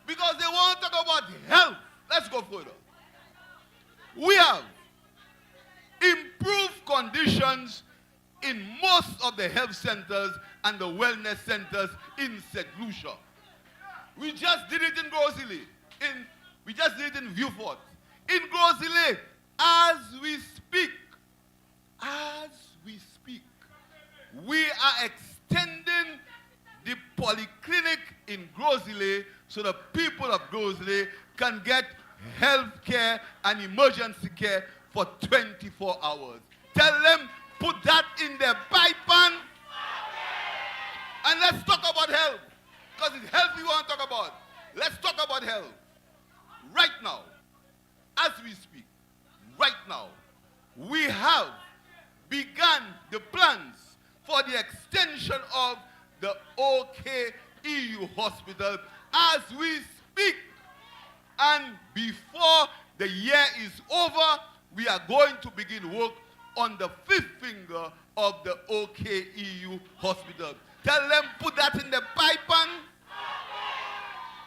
Because they want to talk about health. Let's go further. We have improved conditions in most of the health centers and the wellness centers in St. Lucia. We just did it in Grosile. We just did it in Viewfort. In Grosile, as we speak, we are extending the polyclinic in Grosile so the people of Grosile can get health care and emergency care for 24 hours. Tell them, put that in their pipeline. And let's talk about health. Because it's health we want to talk about. Let's talk about health. Right now, as we speak, right now, we have begun the plans for the extension of the OKEU hospital as we speak. And before the year is over, we are going to begin work on the fifth finger of the OKEU hospital. Tell them put that in the pipe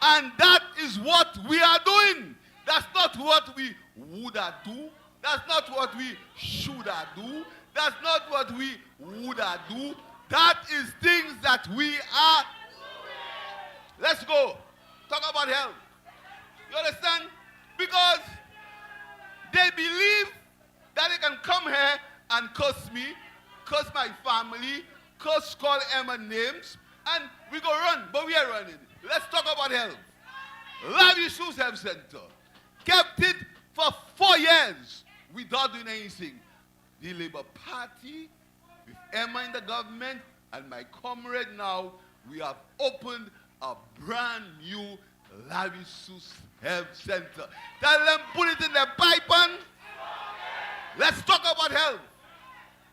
and that is what we are doing. That's not what we woulda do. That's not what we shoulda do. That's not what we woulda do. That is things that we are. Let's go. Talk about health. You understand? Because they believe that they can come here and curse me, curse my family, call Emma names, and we go run, but we are running. Let's talk about health. Lavish Health Center kept it for 4 years without doing anything. The Labour Party, with Emma in the government, and my comrade now, we have opened a brand new Lavish Health Center. Tell them put it in their pipe and let's talk about health.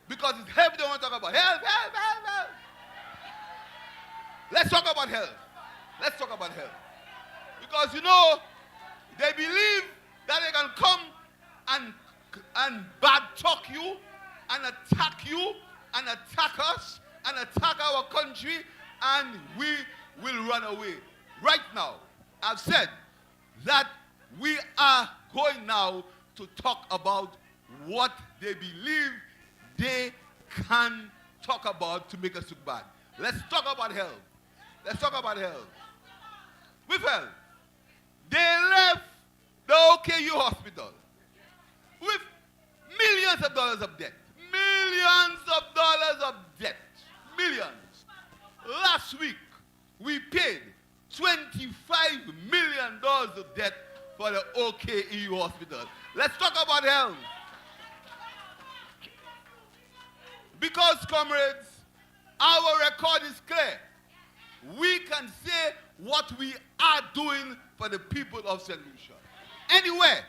Because it's health they want to talk about. Health. Let's talk about health. Let's talk about health. Because you know, they believe that they can come and bad talk you and attack us and attack our country, and we will run away. Right now, I've said that we are going now to talk about what they believe they can talk about to make us look bad. Let's talk about health. Let's talk about health. With health, they left the OKU hospital with millions of dollars of debt. Millions of dollars of debt. Millions. Last week, we paid $25 million of debt for the OKU hospital. Let's talk about health. Because, comrades, our record is clear. We can say what we are doing for the people of St. Lucia. Anywhere,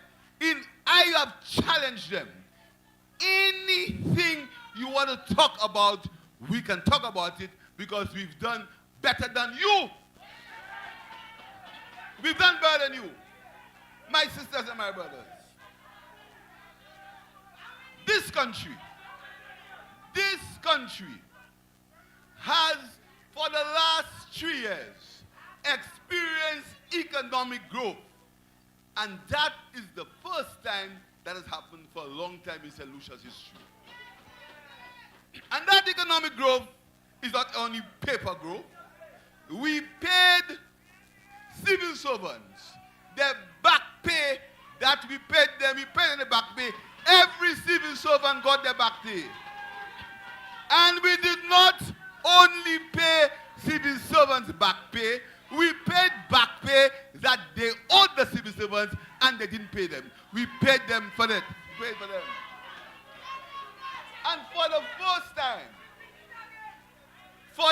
I have challenged them. Anything you want to talk about, we can talk about it because we've done better than you. We've done better than you. My sisters and my brothers. This country has, for the last 3 years, experienced economic growth. And that is the first time that has happened for a long time in St. Lucia's history. And that economic growth is not only paper growth. We paid civil servants their back pay that we paid them. We paid them the back pay. Every civil servant got their back pay. And we did not only pay civil servants back pay, we paid back pay that they owed the civil servants and they didn't pay them. We paid them for that. We paid for them. And for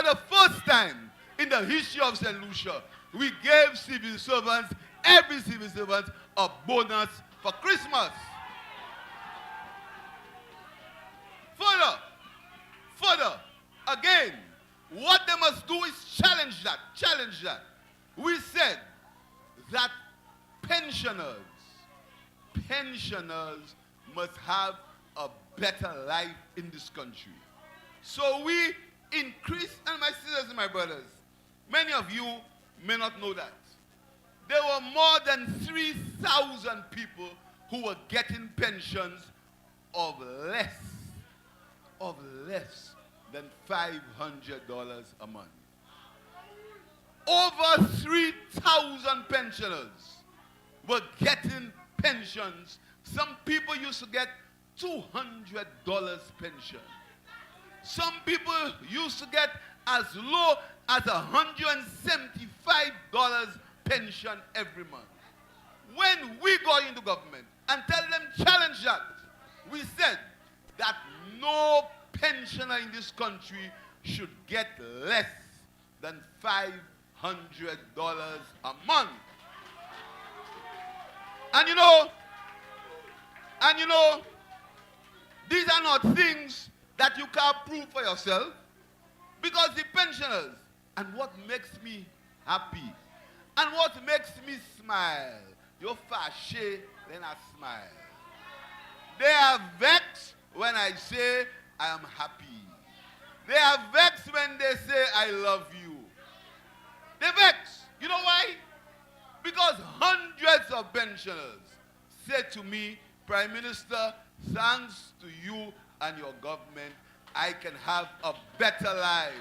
the first time in the history of St. Lucia, we gave civil servants, every civil servant, a bonus for Christmas. Further, again, what they must do is challenge that. We said that pensioners must have a better life in this country. So we increased, and my sisters and my brothers, many of you may not know that. There were more than 3,000 people who were getting pensions of less than $500 a month. Over 3,000 pensioners were getting pensions. Some people used to get $200 pension. Some people used to get as low as $175 pension every month. When we got into government and tell them challenge that, we said that no pensioner in this country should get less than $500 a month. And you know, these are not things that you can prove for yourself, because the pensioners, and what makes me happy, and what makes me smile, you're fâché, then I smile. They are vexed when I say I am happy. They are vexed when they say, I love you. They vex. You know why? Because hundreds of pensioners said to me, Prime Minister, thanks to you and your government, I can have a better life.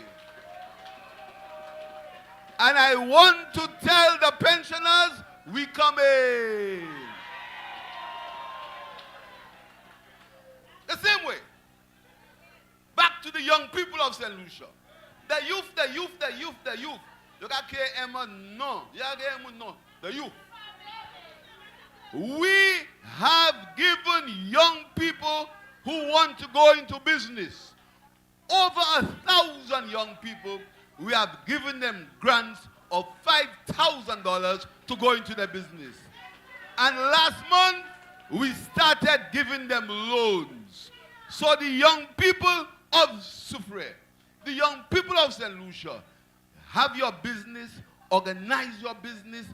And I want to tell the pensioners, we coming. The same way. Back to the young people of St. Lucia. The youth. You got Emma, no. You got Emma, no. The youth. We have given young people who want to go into business, over 1,000 young people, we have given them grants of $5,000 to go into their business. And last month, we started giving them loans. So the young people of Soufriere, the young people of St. Lucia, have your business, organize your business,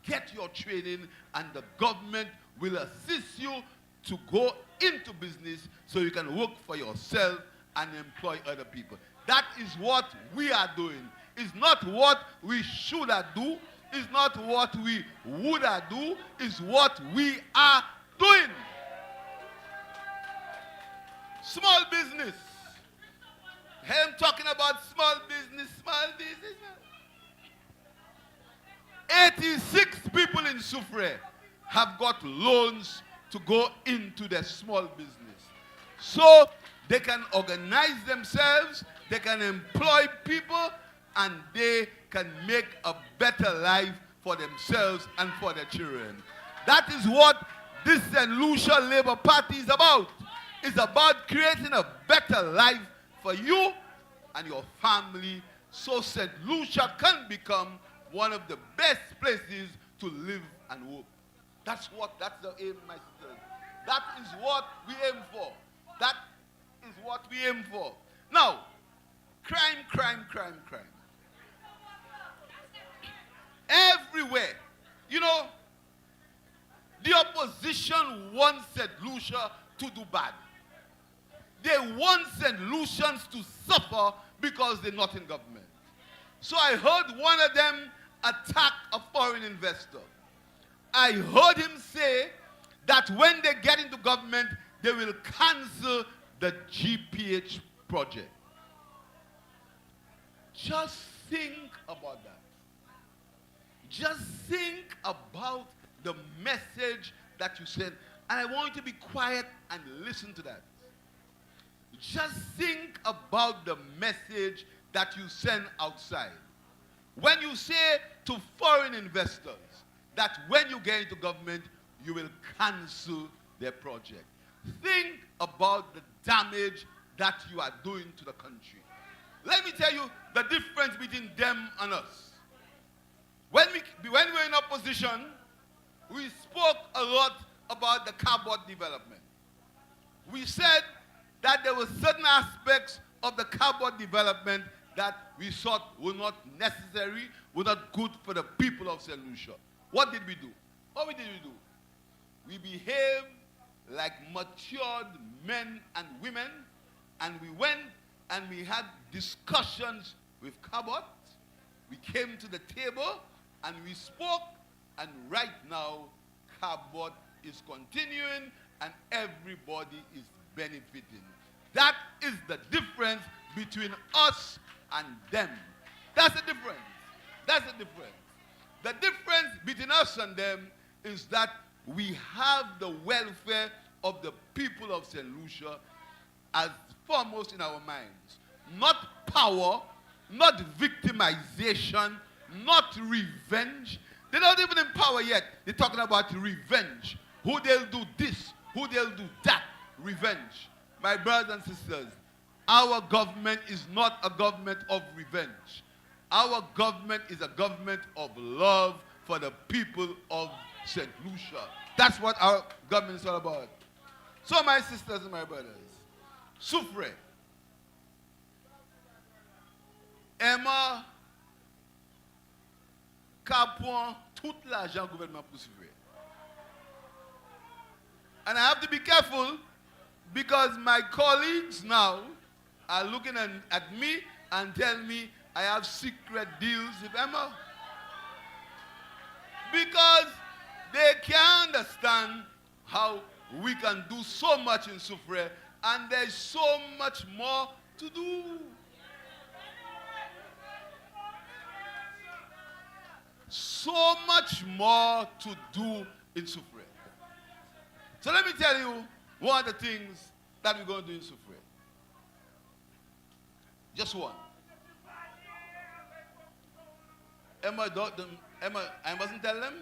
get your training, and the government will assist you to go into business so you can work for yourself and employ other people. That is what we are doing. It's not what we should have do. It's not what we would have do. It's what we are doing. Small business. I'm talking about small business. 86 people in Soufriere have got loans to go into their small business. So they can organize themselves, they can employ people, and they can make a better life for themselves and for their children. That is what this St. Lucia Labour Party is about. It's about creating a better life for you and your family so St. Lucia can become one of the best places to live and work. That's the aim, my sisters. That is what we aim for. That is what we aim for. Now, crime. Everywhere. You know, the opposition wants St. Lucia to do bad. They want St. Lucians to suffer because they're not in government. So I heard one of them attack a foreign investor. I heard him say that when they get into government, they will cancel the GPH project. Just think about that. Just think about the message that you send. And I want you to be quiet and listen to that. Just think about the message that you send outside. When you say to foreign investors that when you get into government, you will cancel their project. Think about the damage that you are doing to the country. Let me tell you the difference between them and us. When we were in opposition, we spoke a lot about the cardboard development. We said that there were certain aspects of the cardboard development that we thought were not necessary, were not good for the people of St. Lucia. What did we do? What did we do? We behaved like matured men and women, and we went and we had discussions with cardboard. We came to the table and we spoke, and right now cardboard is continuing and everybody is benefiting. That is the difference between us and them. That's the difference. That's the difference. The difference between us and them is that we have the welfare of the people of St. Lucia as foremost in our minds. Not power, not victimization, not revenge. They're not even in power yet. They're talking about revenge. Who they'll do this, who they'll do that. Revenge. My brothers and sisters, our government is not a government of revenge. Our government is a government of love for the people of St. Lucia. That's what our government is all about. So my sisters and my brothers, Soufriere, Emma Capon tout l'argent gouvernement pour Soufriere. And I have to be careful because my colleagues now are looking at me and tell me I have secret deals with Emma. Because they can't understand how we can do so much in Soufriere, and there's so much more to do. So much more to do in Soufriere. So let me tell you one of the things that we're going to do in Soufriere. Just one. Emma, I mustn't tell them.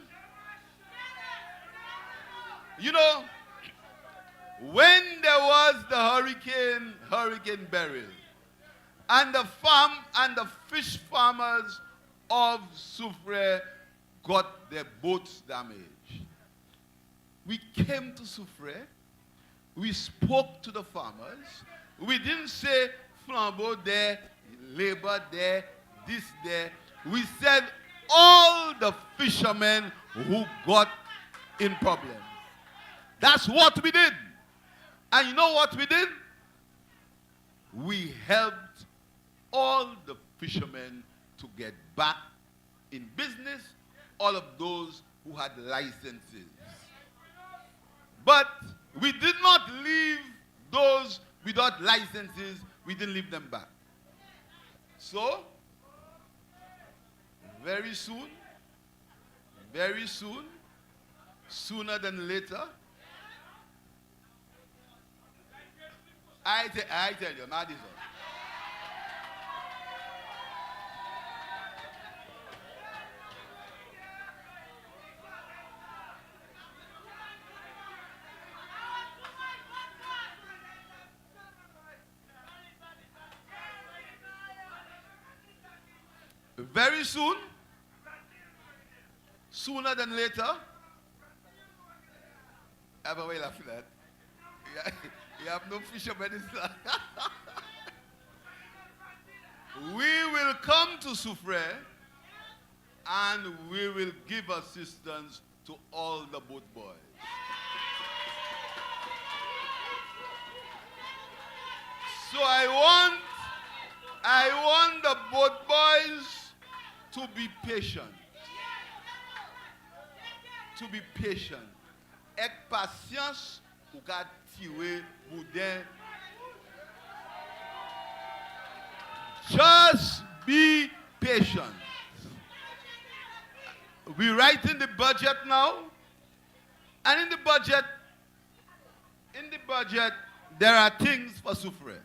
You know, when there was the Hurricane Beryl, and the fish farmers of Soufriere got their boats damaged, we came to Soufriere, we spoke to the farmers, we didn't say flambeau there, labor there, this there. We said all the fishermen who got in problems. That's what we did. And you know what we did? We helped all the fishermen to get back in business, all of those who had licenses. But we did not leave those without licenses, we didn't leave them back. So, very soon, sooner than later, I tell you, not this one. Very soon, sooner than later, everybody laughing at. You have no fishermen in Islam. We will come to Soufriere and we will give assistance to all the boat boys. So I want the boat boys to be patient. To be patient. Avec patience, ou ka tirer boudin. Just be patient. We're writing the budget now. And in the budget, there are things for Soufriere.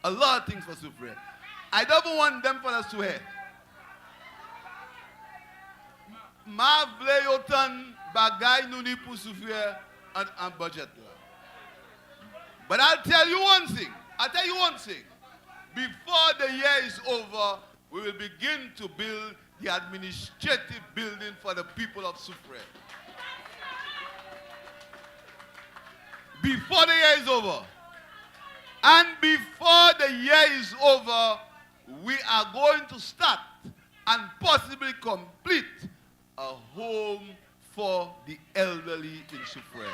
A lot of things for Soufriere. I don't want them for us to hear. Ma vle yotan bagay nou ni pou Soufriere an budget la. But I'll tell you one thing. Before the year is over, we will begin to build the administrative building for the people of Soufriere. Before the year is over. And before the year is over, we are going to start and possibly complete a home for the elderly in Soufriere.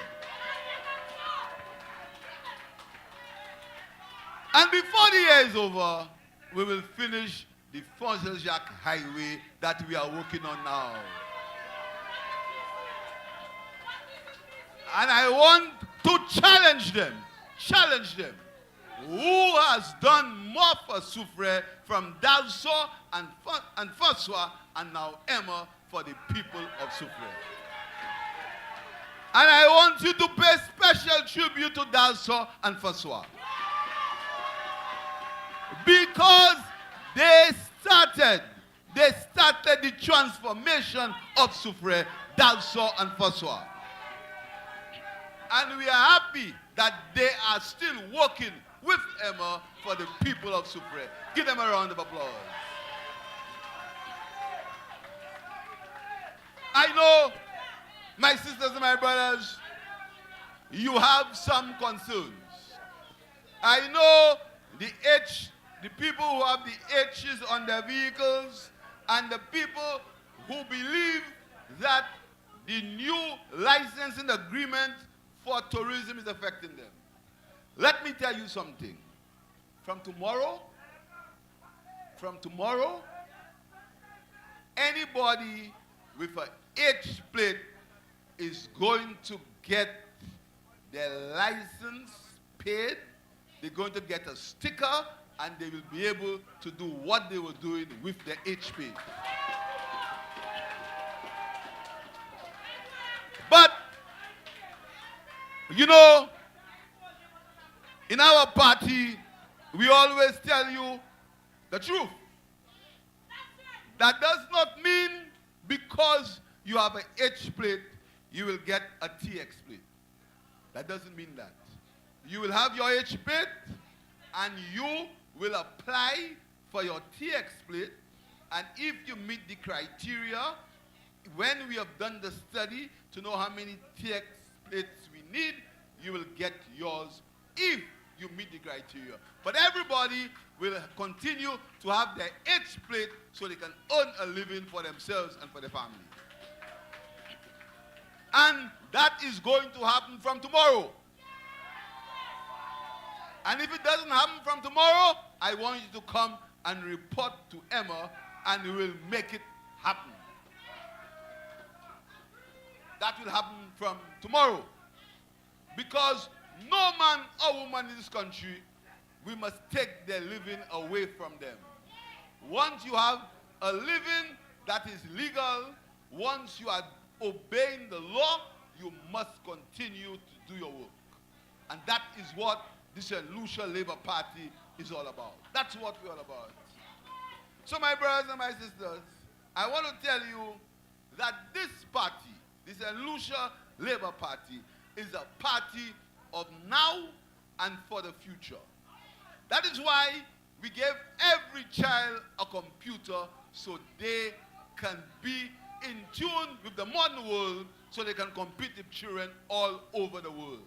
And before the year is over, we will finish the Jacques highway that we are working on now. And I want to challenge them. Who has done more for Soufriere from Dalso and François and now Emma for the people of Soufriere? And I want you to pay special tribute to Dalso and François. Because they started the transformation of Soufriere, Dalso and François. And we are happy that they are still working with Emma for the people of Soufriere. Give them a round of applause. I know, my sisters and my brothers, you have some concerns. I know the people who have the H's on their vehicles and the people who believe that the new licensing agreement for tourism is affecting them. Let me tell you something. from tomorrow, anybody with an H plate is going to get their license paid. They're going to get a sticker, and they will be able to do what they were doing with their H plate. But, you know, in our party, we always tell you the truth. That does not mean because you have an H plate, you will get a TX plate. That doesn't mean that. You will have your H plate, and you will apply for your TX plate, and if you meet the criteria, when we have done the study to know how many TX plates we need, you will get yours if you meet the criteria. But everybody will continue to have their H plate so they can earn a living for themselves and for their family. And that is going to happen from tomorrow. And if it doesn't happen from tomorrow, I want you to come and report to Emma, and we will make it happen. That will happen from tomorrow. Because no man or woman in this country, we must take their living away from them. Once you have a living that is legal, once you are obeying the law, you must continue to do your work. And that is what this Lucia Labour Party is all about. That's what we're all about. So my brothers and my sisters, I want to tell you that this party, this Lucia Labour Party, is a party of now and for the future. That is why we gave every child a computer so they can be in tune with the modern world, so they can compete with children all over the world.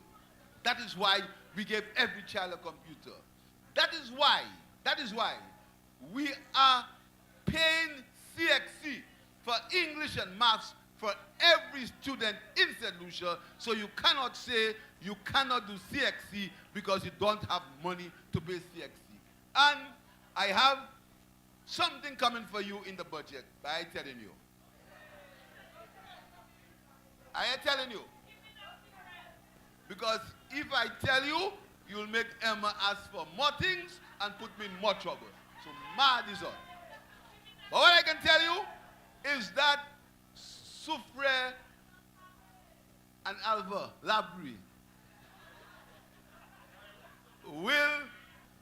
That is why we gave every child a computer. That is why we are paying CXC for English and maths for every student in St. Lucia, so you cannot say you cannot do CXC because you don't have money to pay CXC. And I have something coming for you in the budget, I am telling you. I am telling you. Because if I tell you, you'll make Emma ask for more things and put me in more trouble. So mad is on. But what I can tell you is that Soufriere and Alva Labrie will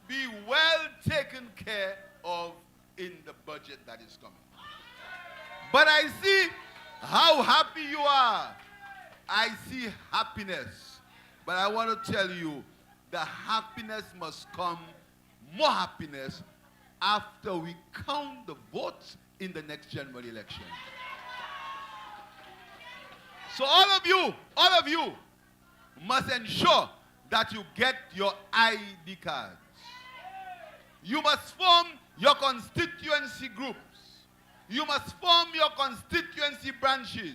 be well taken care of in the budget that is coming. But I see how happy you are. I see happiness. But I want to tell you, the happiness must come, more happiness, after we count the votes in the next general election. So all of you must ensure that you get your ID cards. You must form your constituency groups. You must form your constituency branches.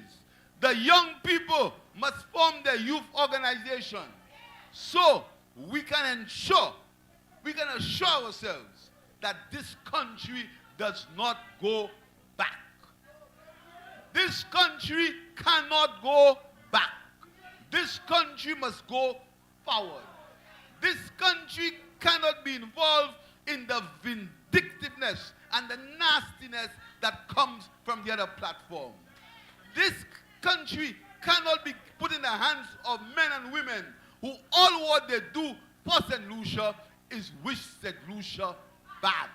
The young people must form their youth organization. So we can assure ourselves that this country does not go back. This country cannot go back. This country must go forward. This country cannot be involved in the vindictiveness and the nastiness that comes from the other platform. This country cannot be put in the hands of men and women who all what they do for St. Lucia is wish St. Lucia bad.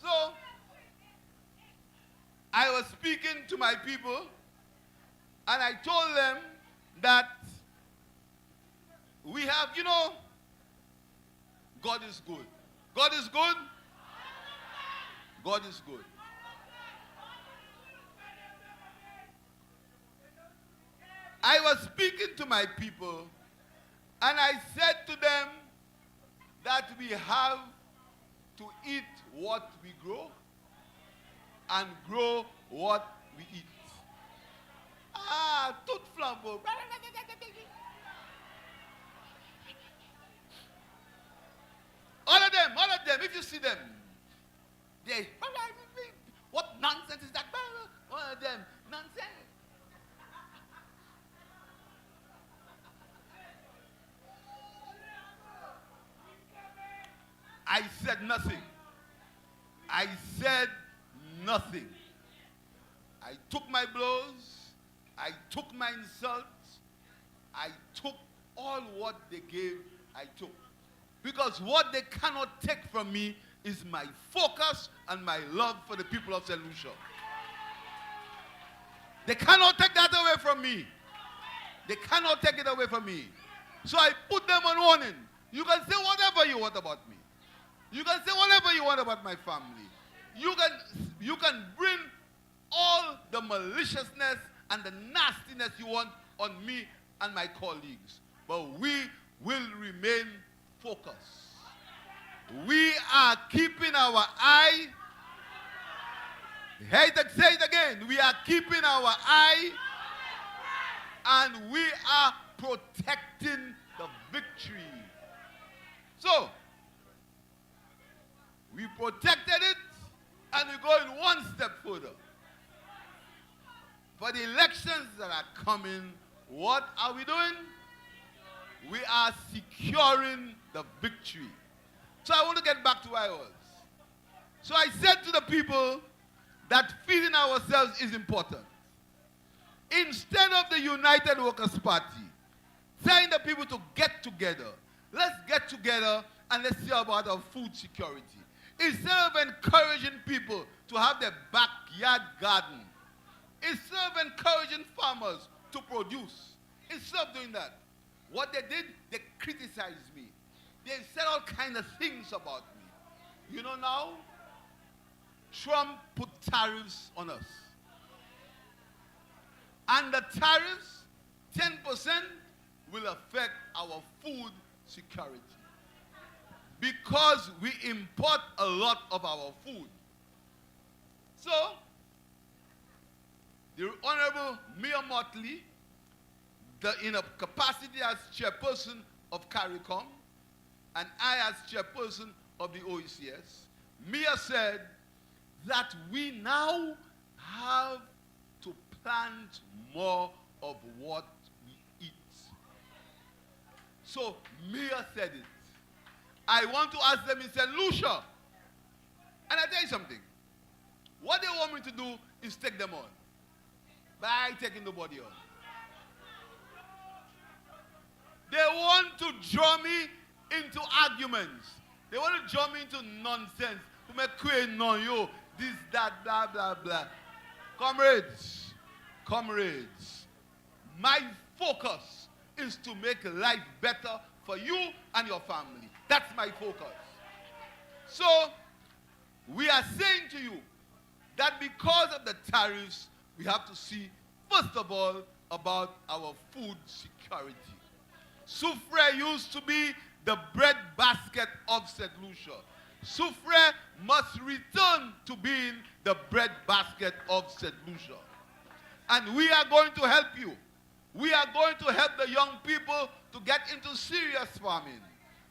So, I was speaking to my people, and I told them that we have, God is good. God is good. God is good. I was speaking to my people, and I said to them that we have to eat what we grow and grow what we eat. Tout flambeau. All of them. them, if you see them, they, what nonsense is that? One of them, nonsense. I said nothing. I said nothing. I took my blows. I took my insults. I took all what they gave, I took. Because what they cannot take from me is my focus and my love for the people of St. Lucia. They cannot take that away from me. They cannot take it away from me. So I put them on warning. You can say whatever you want about me. You can say whatever you want about my family. You can bring all the maliciousness and the nastiness you want on me and my colleagues. But we will remain focused. We are keeping our eye. Say it again. We are keeping our eye and we are protecting the victory. So, we protected it and we're going one step further. For the elections that are coming, what are we doing? We are securing the victory. So I want to get back to where I was. So I said to the people that feeding ourselves is important. Instead of the United Workers' Party telling the people to get together, let's get together and let's see about our food security. Instead of encouraging people to have their backyard garden, instead of encouraging farmers to produce, instead of doing that, what they did, they criticized me. They said all kinds of things about me. You know now, Trump put tariffs on us. And the tariffs, 10%, will affect our food security. Because we import a lot of our food. So, the Honorable Mia Motley, in a capacity as chairperson of CARICOM, and I as chairperson of the OECS, Mia said that we now have to plant more of what we eat. So Mia said it. I want to ask them in St. Lucia, and I tell you something. What they want me to do is take them on. But I ain't taking nobody on. They want to draw me into arguments. They want to draw me into nonsense. This, that, blah, blah, blah. Comrades, my focus is to make life better for you and your family. That's my focus. So, we are saying to you that because of the tariffs, we have to see, first of all, about our food security. Soufriere used to be the bread basket of St. Lucia. Soufriere must return to being the bread basket of St. Lucia. And we are going to help you. We are going to help the young people to get into serious farming.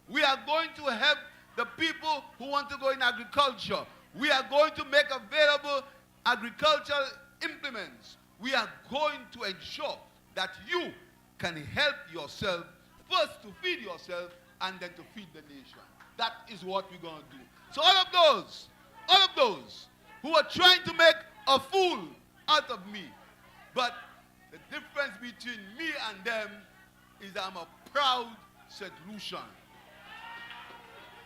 We are going to help the people who want to go in agriculture. We are going to make available agricultural implements. We are going to ensure that you can help yourself, first to feed yourself, and then to feed the nation. That is what we're going to do. So all of those who are trying to make a fool out of me, but the difference between me and them is I'm a proud St. Lucian.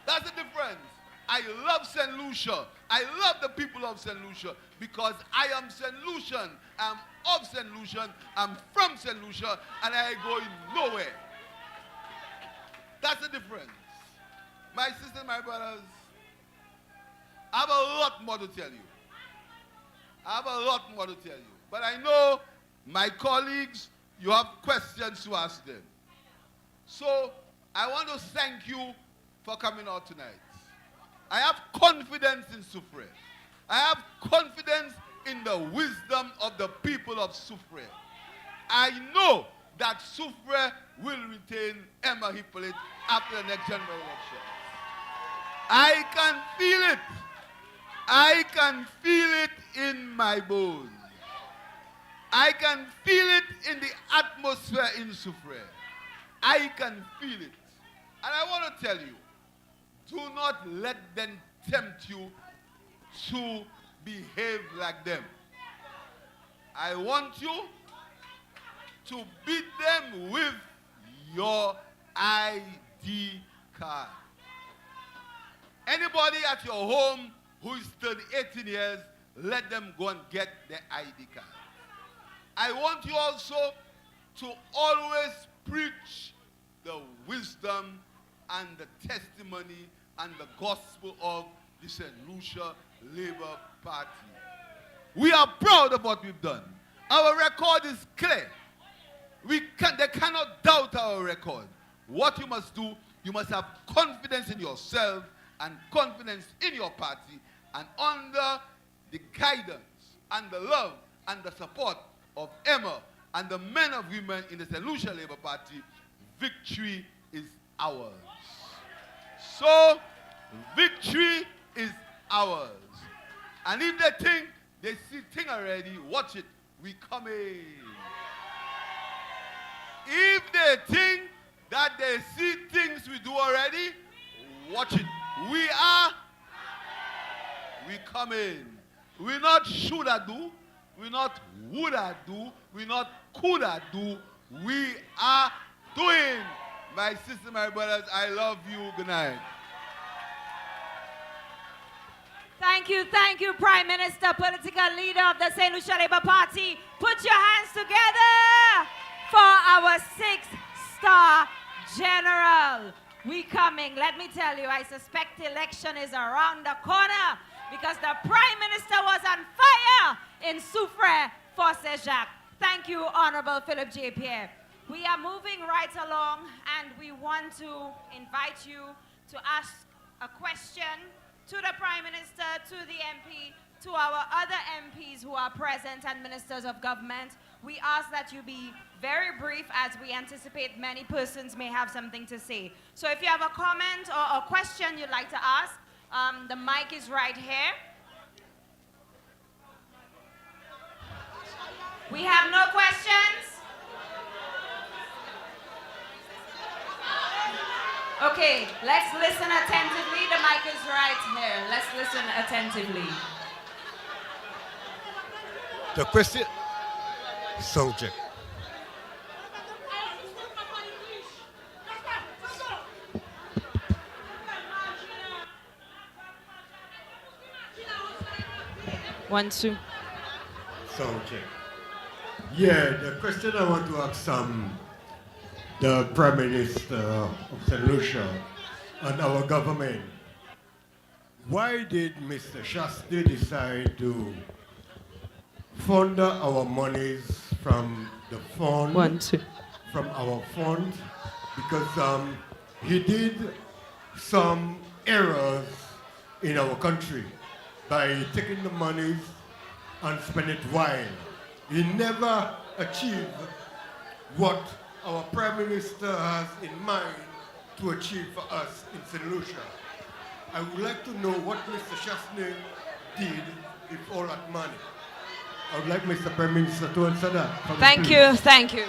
That's the difference. I love St. Lucia. I love the people of St. Lucia because I am St. Lucian. I'm of St. Lucian. I'm from St. Lucia, and I ain't going nowhere. That's the difference. My sisters, my brothers, I have a lot more to tell you. But I know my colleagues, you have questions to ask them. So I want to thank you for coming out tonight. I have confidence in Soufriere. I have confidence in the wisdom of the people of Soufriere. I know that Soufriere will retain Emma Hippolit after the next general election. I can feel it. I can feel it in my bones. I can feel it in the atmosphere in Soufriere. I can feel it. And I want to tell you, do not let them tempt you to behave like them. I want you to beat them with your ID card. Anybody at your home who is still 18 years, let them go and get their ID card. I want you also to always preach the wisdom and the testimony and the gospel of the St. Lucia Labour Party. We are proud of what we've done. Our record is clear. They cannot doubt our record. What you must do, you must have confidence in yourself and confidence in your party, and under the guidance and the love and the support of Emma and the men and women in the St. Lucia Labour Party, victory is ours. So, victory is ours. And if they think they see thing already, watch it. We coming. If they think that they see things we do already, watch it. We coming. We not shoulda do. We not woulda do. We not coulda do. We are doing. My sister, my brothers, I love you. Good night. Thank you, Prime Minister, political leader of the St. Lucia Labour Party. Put your hands together for our 6-star general. We coming. Let me tell you, I suspect election is around the corner because the Prime Minister was on fire in Soufriere for Jacques. Thank you, Honorable Philip J. Pierre. We are moving right along, and we want to invite you to ask a question to the Prime Minister, to the MP, to our other MPs who are present and ministers of government. We ask that you be very brief as we anticipate many persons may have something to say. So if you have a comment or a question you'd like to ask, the mic is right here. We have no questions? Okay, let's listen attentively. The mic is right here. Let's listen attentively. The question, subject. One, two. Subject. Yeah, the question I want to ask the Prime Minister of St. Lucia and our government. Why did Mr. Shasta decide to fund our monies from the fund? One, two. From our fund, because he did some errors in our country by taking the monies and spend it wild. He never achieved what our Prime Minister has in mind to achieve for us in St. Lucia. I would like to know what Mr. Shasta did with all that money. I would like Mr. Prime Minister to answer that. Thank you, thank you.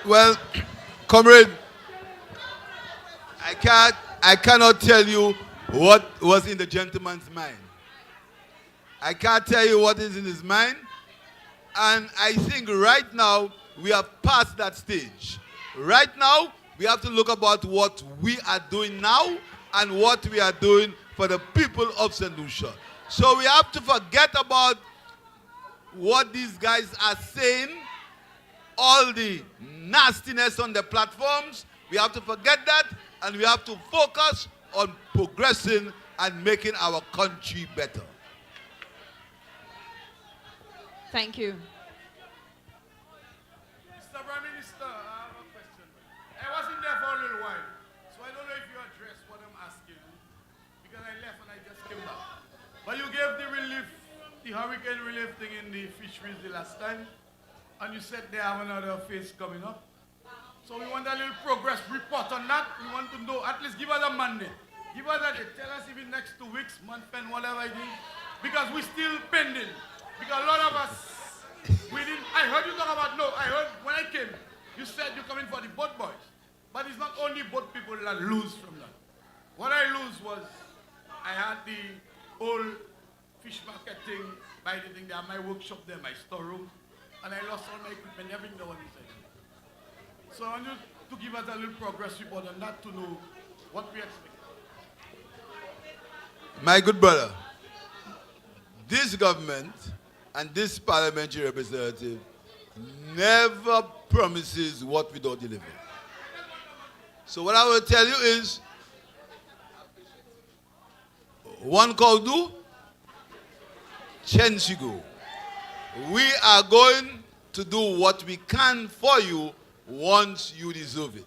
Well, comrade, I cannot tell you what was in the gentleman's mind. I can't tell you what is in his mind. And I think right now, we have passed that stage. Right now, we have to look about what we are doing now and what we are doing for the people of St. Lucia. So we have to forget about what these guys are saying, all the nastiness on the platforms. We have to forget that, and we have to focus on progressing and making our country better. Thank you. Mr. Prime Minister, I have a question. I wasn't there for a little while, so I don't know if you addressed what I'm asking, because I left and I just came back. But you gave the relief, the hurricane relief thing in the fisheries the last time, and you said they have another phase coming up. So we want a little progress report on that. We want to know, at least give us a Monday. Give us a day. Tell us even next 2 weeks, month, and whatever it is. Because we're still pending. Because a lot of us, I heard you talk about, I heard when I came, you said you're coming for the boat boys. But it's not only boat people that lose from that. What I lose was, I had the old fish marketing by the thing there, my workshop there, my storeroom, and I lost all my equipment, everything that was inside. So I want you to give us a little progress report on that to know what we expect. My good brother, this government and this parliamentary representative never promises what we don't deliver. So what I will tell you is, one call do, chance you go. We are going to do what we can for you once you deserve it.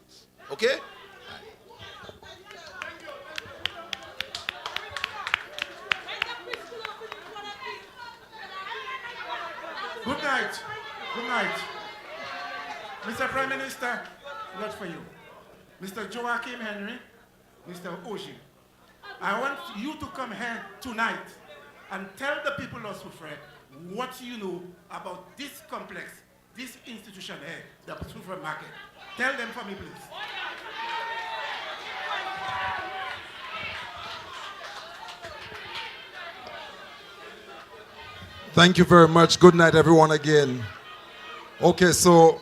Okay? Good night. Good night. Mr. Prime Minister, not for you. Mr. Joachim Henry, Mr. Oji, I want you to come here tonight and tell the people of Soufriere what you know about this complex, this institution here, the Soufriere market. Tell them for me, please. Thank you very much. Good night, everyone, again. Okay, so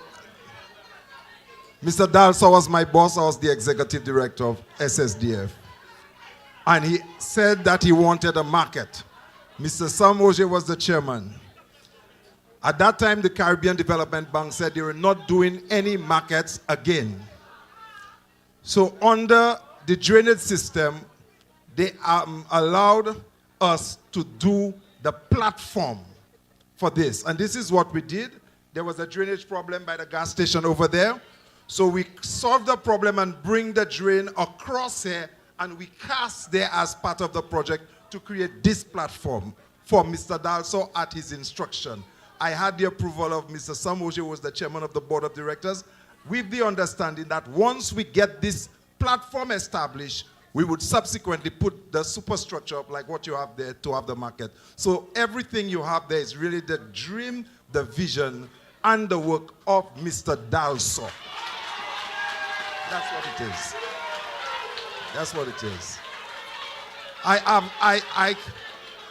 Mr. Dalso was my boss. I was the executive director of SSDF. And he said that he wanted a market. Mr. Sam Oje was the chairman. At that time, the Caribbean Development Bank said they were not doing any markets again. So under the drainage system, they allowed us to do the platform for this. And this is what we did. There was a drainage problem by the gas station over there. So we solved the problem and bring the drain across here, and we cast there as part of the project to create this platform for Mr. Dalso at his instruction. I had the approval of Mr. Samoje, who was the chairman of the board of directors, with the understanding that once we get this platform established, we would subsequently put the superstructure up like what you have there to have the market. So everything you have there is really the dream, the vision, and the work of Mr. Dalso. That's what it is. That's what it is.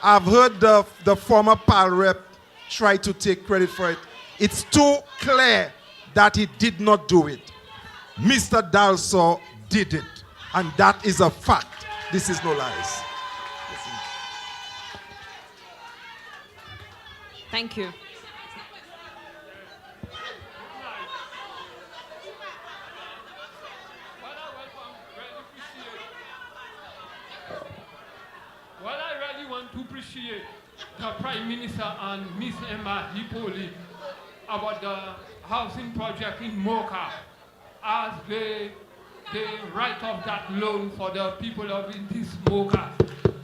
I've heard the former PAL rep try to take credit for it. It's too clear that he did not do it. Mr. Dalso did it. And that is a fact. This is no lies. Thank you. Well, I really want to appreciate the Prime Minister and Miss Emma Hippolit about the housing project in Mocha as they write off that loan for the people of this Mocha.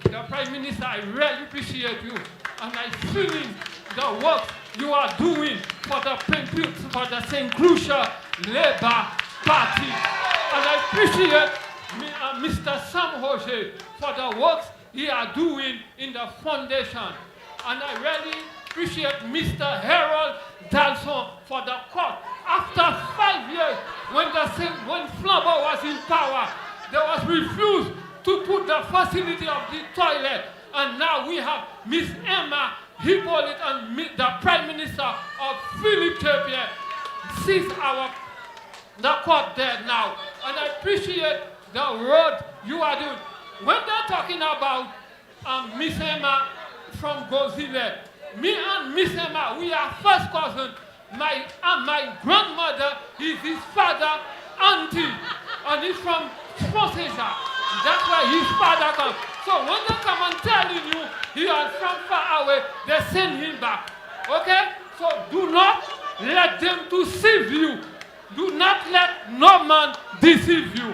The Prime Minister, I really appreciate you, and I feeling the work you are doing for the St. Lucia Labour Party. And I appreciate Mr. Sam Hoje for the work he are doing in the foundation. And I really appreciate Mr. Harold Dalson for the court. After 5 years, when Flambeau was in power, they was refused to put the facility of the toilet. And now we have Miss Emma Hippolit and the Prime Minister of Philippe Pierre sees the court there now. And I appreciate the road you are doing. When they're talking about Miss Emma from Gozile, me and Miss Emma, we are first cousins. My grandmother is his father, auntie, and he's from Proseja. That's where his father comes. So when they come and telling you he is from far away, they send him back. Okay? So do not let them deceive you. Do not let no man deceive you.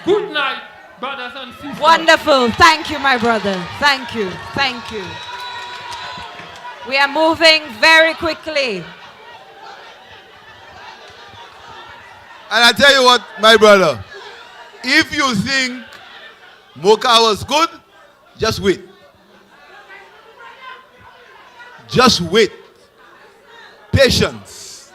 Good night, brothers and sisters. Wonderful. Thank you, my brother. Thank you. Thank you. We are moving very quickly. And I tell you what, my brother, if you think Mocha was good, just wait. Just wait. Patience.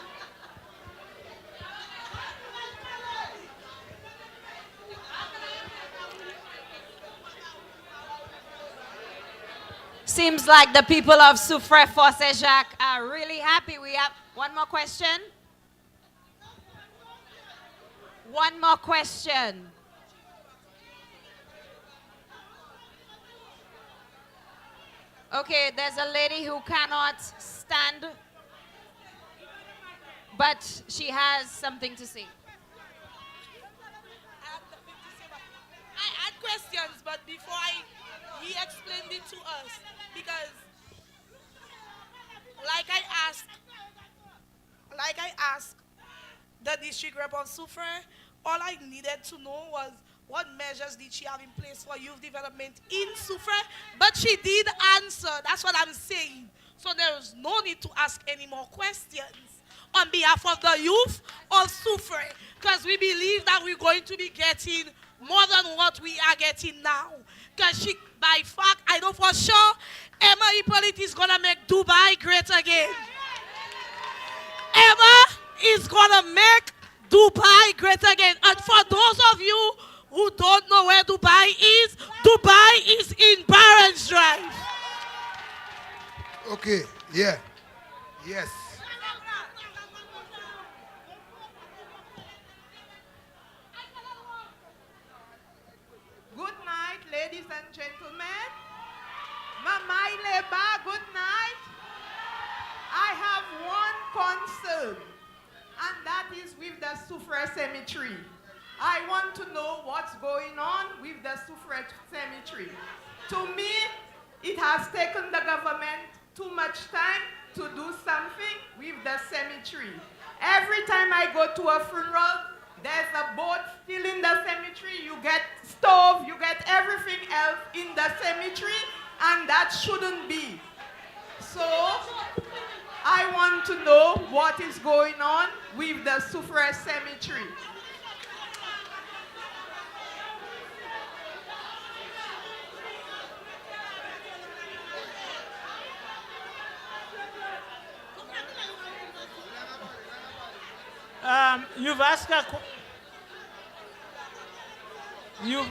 Seems like the people of Soufriere Force Jacques are really happy. We have one more question. One more question. Okay, there's a lady who cannot stand, but she has something to say. I had questions, but before he explained it to us, because like I asked the district rep of Soufriere, all I needed to know was what measures did she have in place for youth development in Soufriere, but she did answer. That's what I'm saying. So there is no need to ask any more questions on behalf of the youth of Soufriere, because we believe that we're going to be getting more than what we are getting now. Because by fact, I know for sure, Emma Hippolit is going to make Dubai great again. Emma is going to make Dubai great again. And for those of you who don't know where Dubai is in Barron's Drive. Okay, yeah, yes. Good night, ladies and gentlemen. Mamai Leba, good night. I have one concern, and that is with the Soufriere Cemetery. I want to know what's going on with the Soufriere Cemetery. To me, it has taken the government too much time to do something with the cemetery. Every time I go to a funeral, there's a boat still in the cemetery. You get stove, you get everything else in the cemetery, and that shouldn't be. So, I want to know what is going on with the Soufriere Cemetery. You've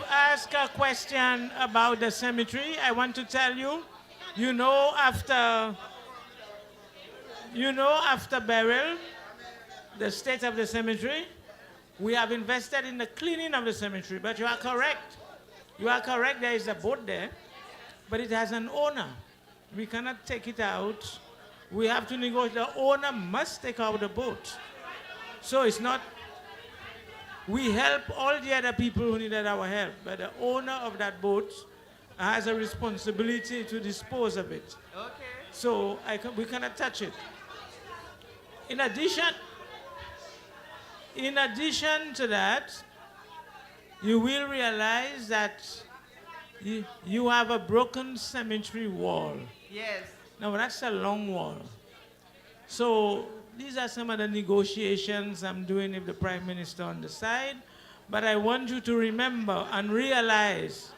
asked a question about the cemetery. I want to tell you, after burial, the state of the cemetery, we have invested in the cleaning of the cemetery. But you are correct. You are correct, there is a boat there, but it has an owner. We cannot take it out. We have to negotiate. The owner must take out the boat. So it's not, we help all the other people who needed our help, but the owner of that boat has a responsibility to dispose of it. Okay. So we cannot touch it. In addition to that, you will realize that you have a broken cemetery wall. Yes. Now that's a long wall. So these are some of the negotiations I'm doing with the Prime Minister on the side. But I want you to remember and realize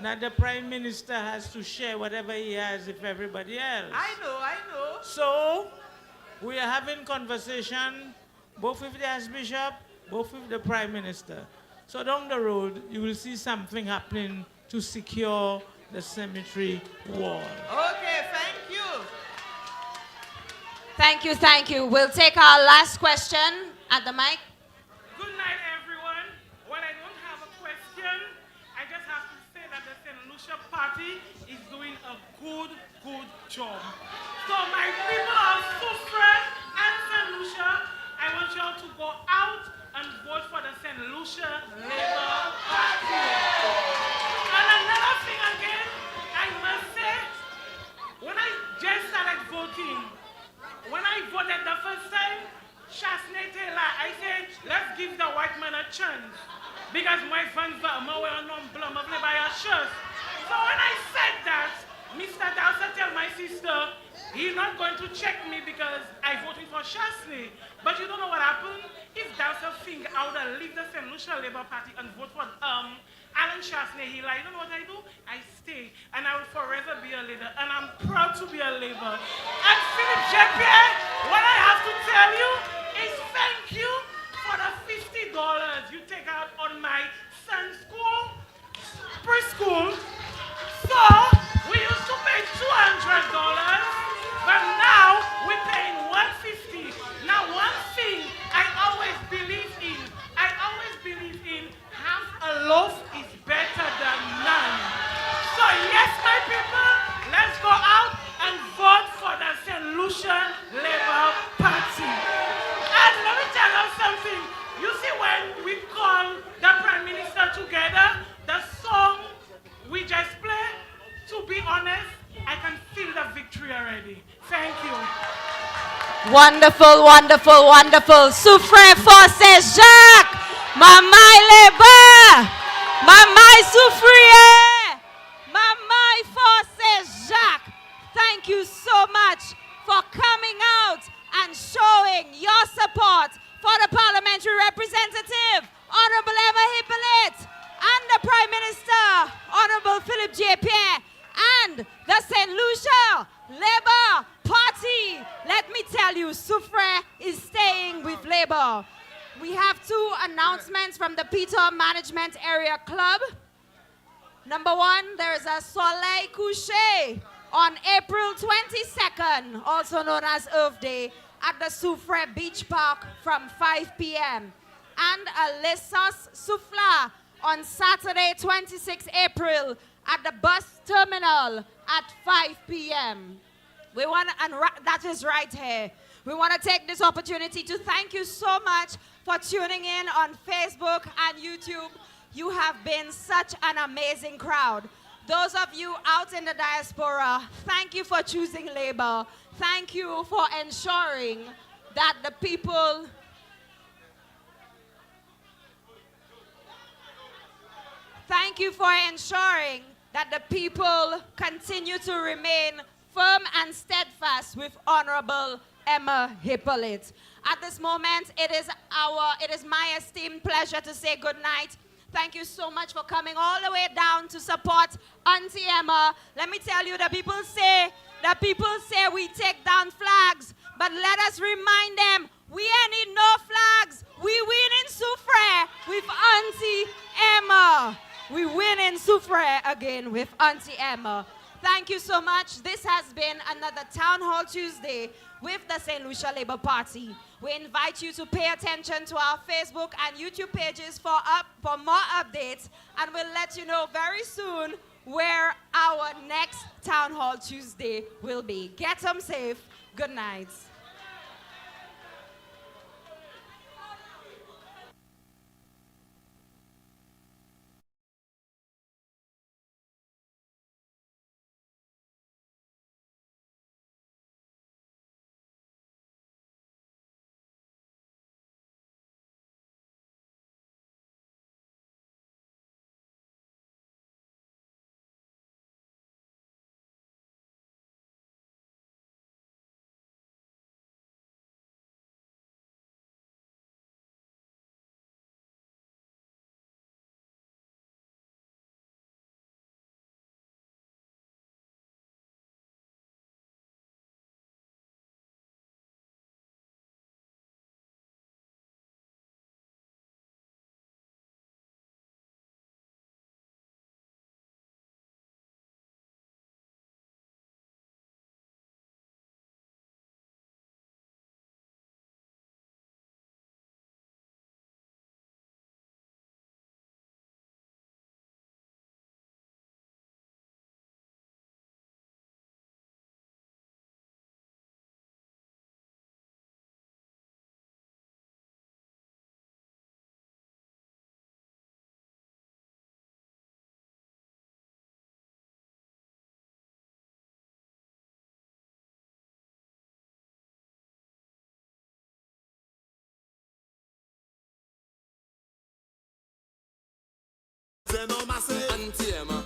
that the Prime Minister has to share whatever he has with everybody else. I know. So we are having conversation both with the Archbishop, both with the Prime Minister. So down the road, you will see something happening to secure the cemetery wall. Okay, thank you. Thank you. We'll take our last question at the mic. Good night, everyone. Well, I don't have a question. I just have to say that the St. Lucia party is doing a good job. So my people of Soufriere and St. Lucia, I want you all to go out and vote for the St. Lucia Labour Party. And another thing again, I must say, when I just started voting, when I voted the first time, I said, let's give the white man a chance. Because my friends are more non-blum of by a chance. So when I said that, Mr. Dowser tell my sister, He's not going to check me because I voted for Chasney. But you don't know what happened? If that's a thing, I would have leave the St. Lucia Labour Party and vote for Alan Chasney. He like, you know what I do? I stay. And I will forever be a leader. And I'm proud to be a Labour. And Philippe Pierre, what I have to tell you is thank you for the $50 you take out on my son's school, preschool. So, we used to pay $200, but now we're paying $150. Now, one thing I always believe in, half a loaf is better than none. So, yes, my people, let's go out and vote for the St. Lucia Labour Party. And let me tell you something. You see, when we call the Prime Minister together, the song we just play, to be honest, I can feel the victory already. Thank you. Wonderful, wonderful, wonderful. Soufriere forces Jacques. Mamai Labour. Mamai Soufriere. Mamai forces Jacques. Thank you so much for coming out and showing your support for the Parliamentary Representative, Honorable Emma Hippolit, and the Prime Minister, Honorable Philippe Pierre, and the St. Lucia Labour Party. Let me tell you, Soufriere is staying with Labour. We have two announcements from the Peter Management Area Club. Number one, there is a Soleil Couché on April 22nd, also known as Earth Day, at the Soufriere Beach Park from 5 p.m. And a Lesos Souffla on Saturday, 26 April, at the bus terminal at 5 p.m. We want to, and that is right here. We want to take this opportunity to thank you so much for tuning in on Facebook and YouTube. You have been such an amazing crowd. Those of you out in the diaspora, thank you for choosing Labour. Thank you for ensuring that the people continue to remain firm and steadfast with Honorable Emma Hippolit. At this moment, it is my esteemed pleasure to say good night. Thank you so much for coming all the way down to support Auntie Emma. Let me tell you, the people say we take down flags, but let us remind them, we ain't need no flags. We win in Soufriere with Auntie Emma. We win in Soufriere again with Auntie Emma. Thank you so much. This has been another Town Hall Tuesday with the St. Lucia Labour Party. We invite you to pay attention to our Facebook and YouTube pages for more updates, and we'll let you know very soon where our next Town Hall Tuesday will be. Get them safe. Good night. Auntie Emma,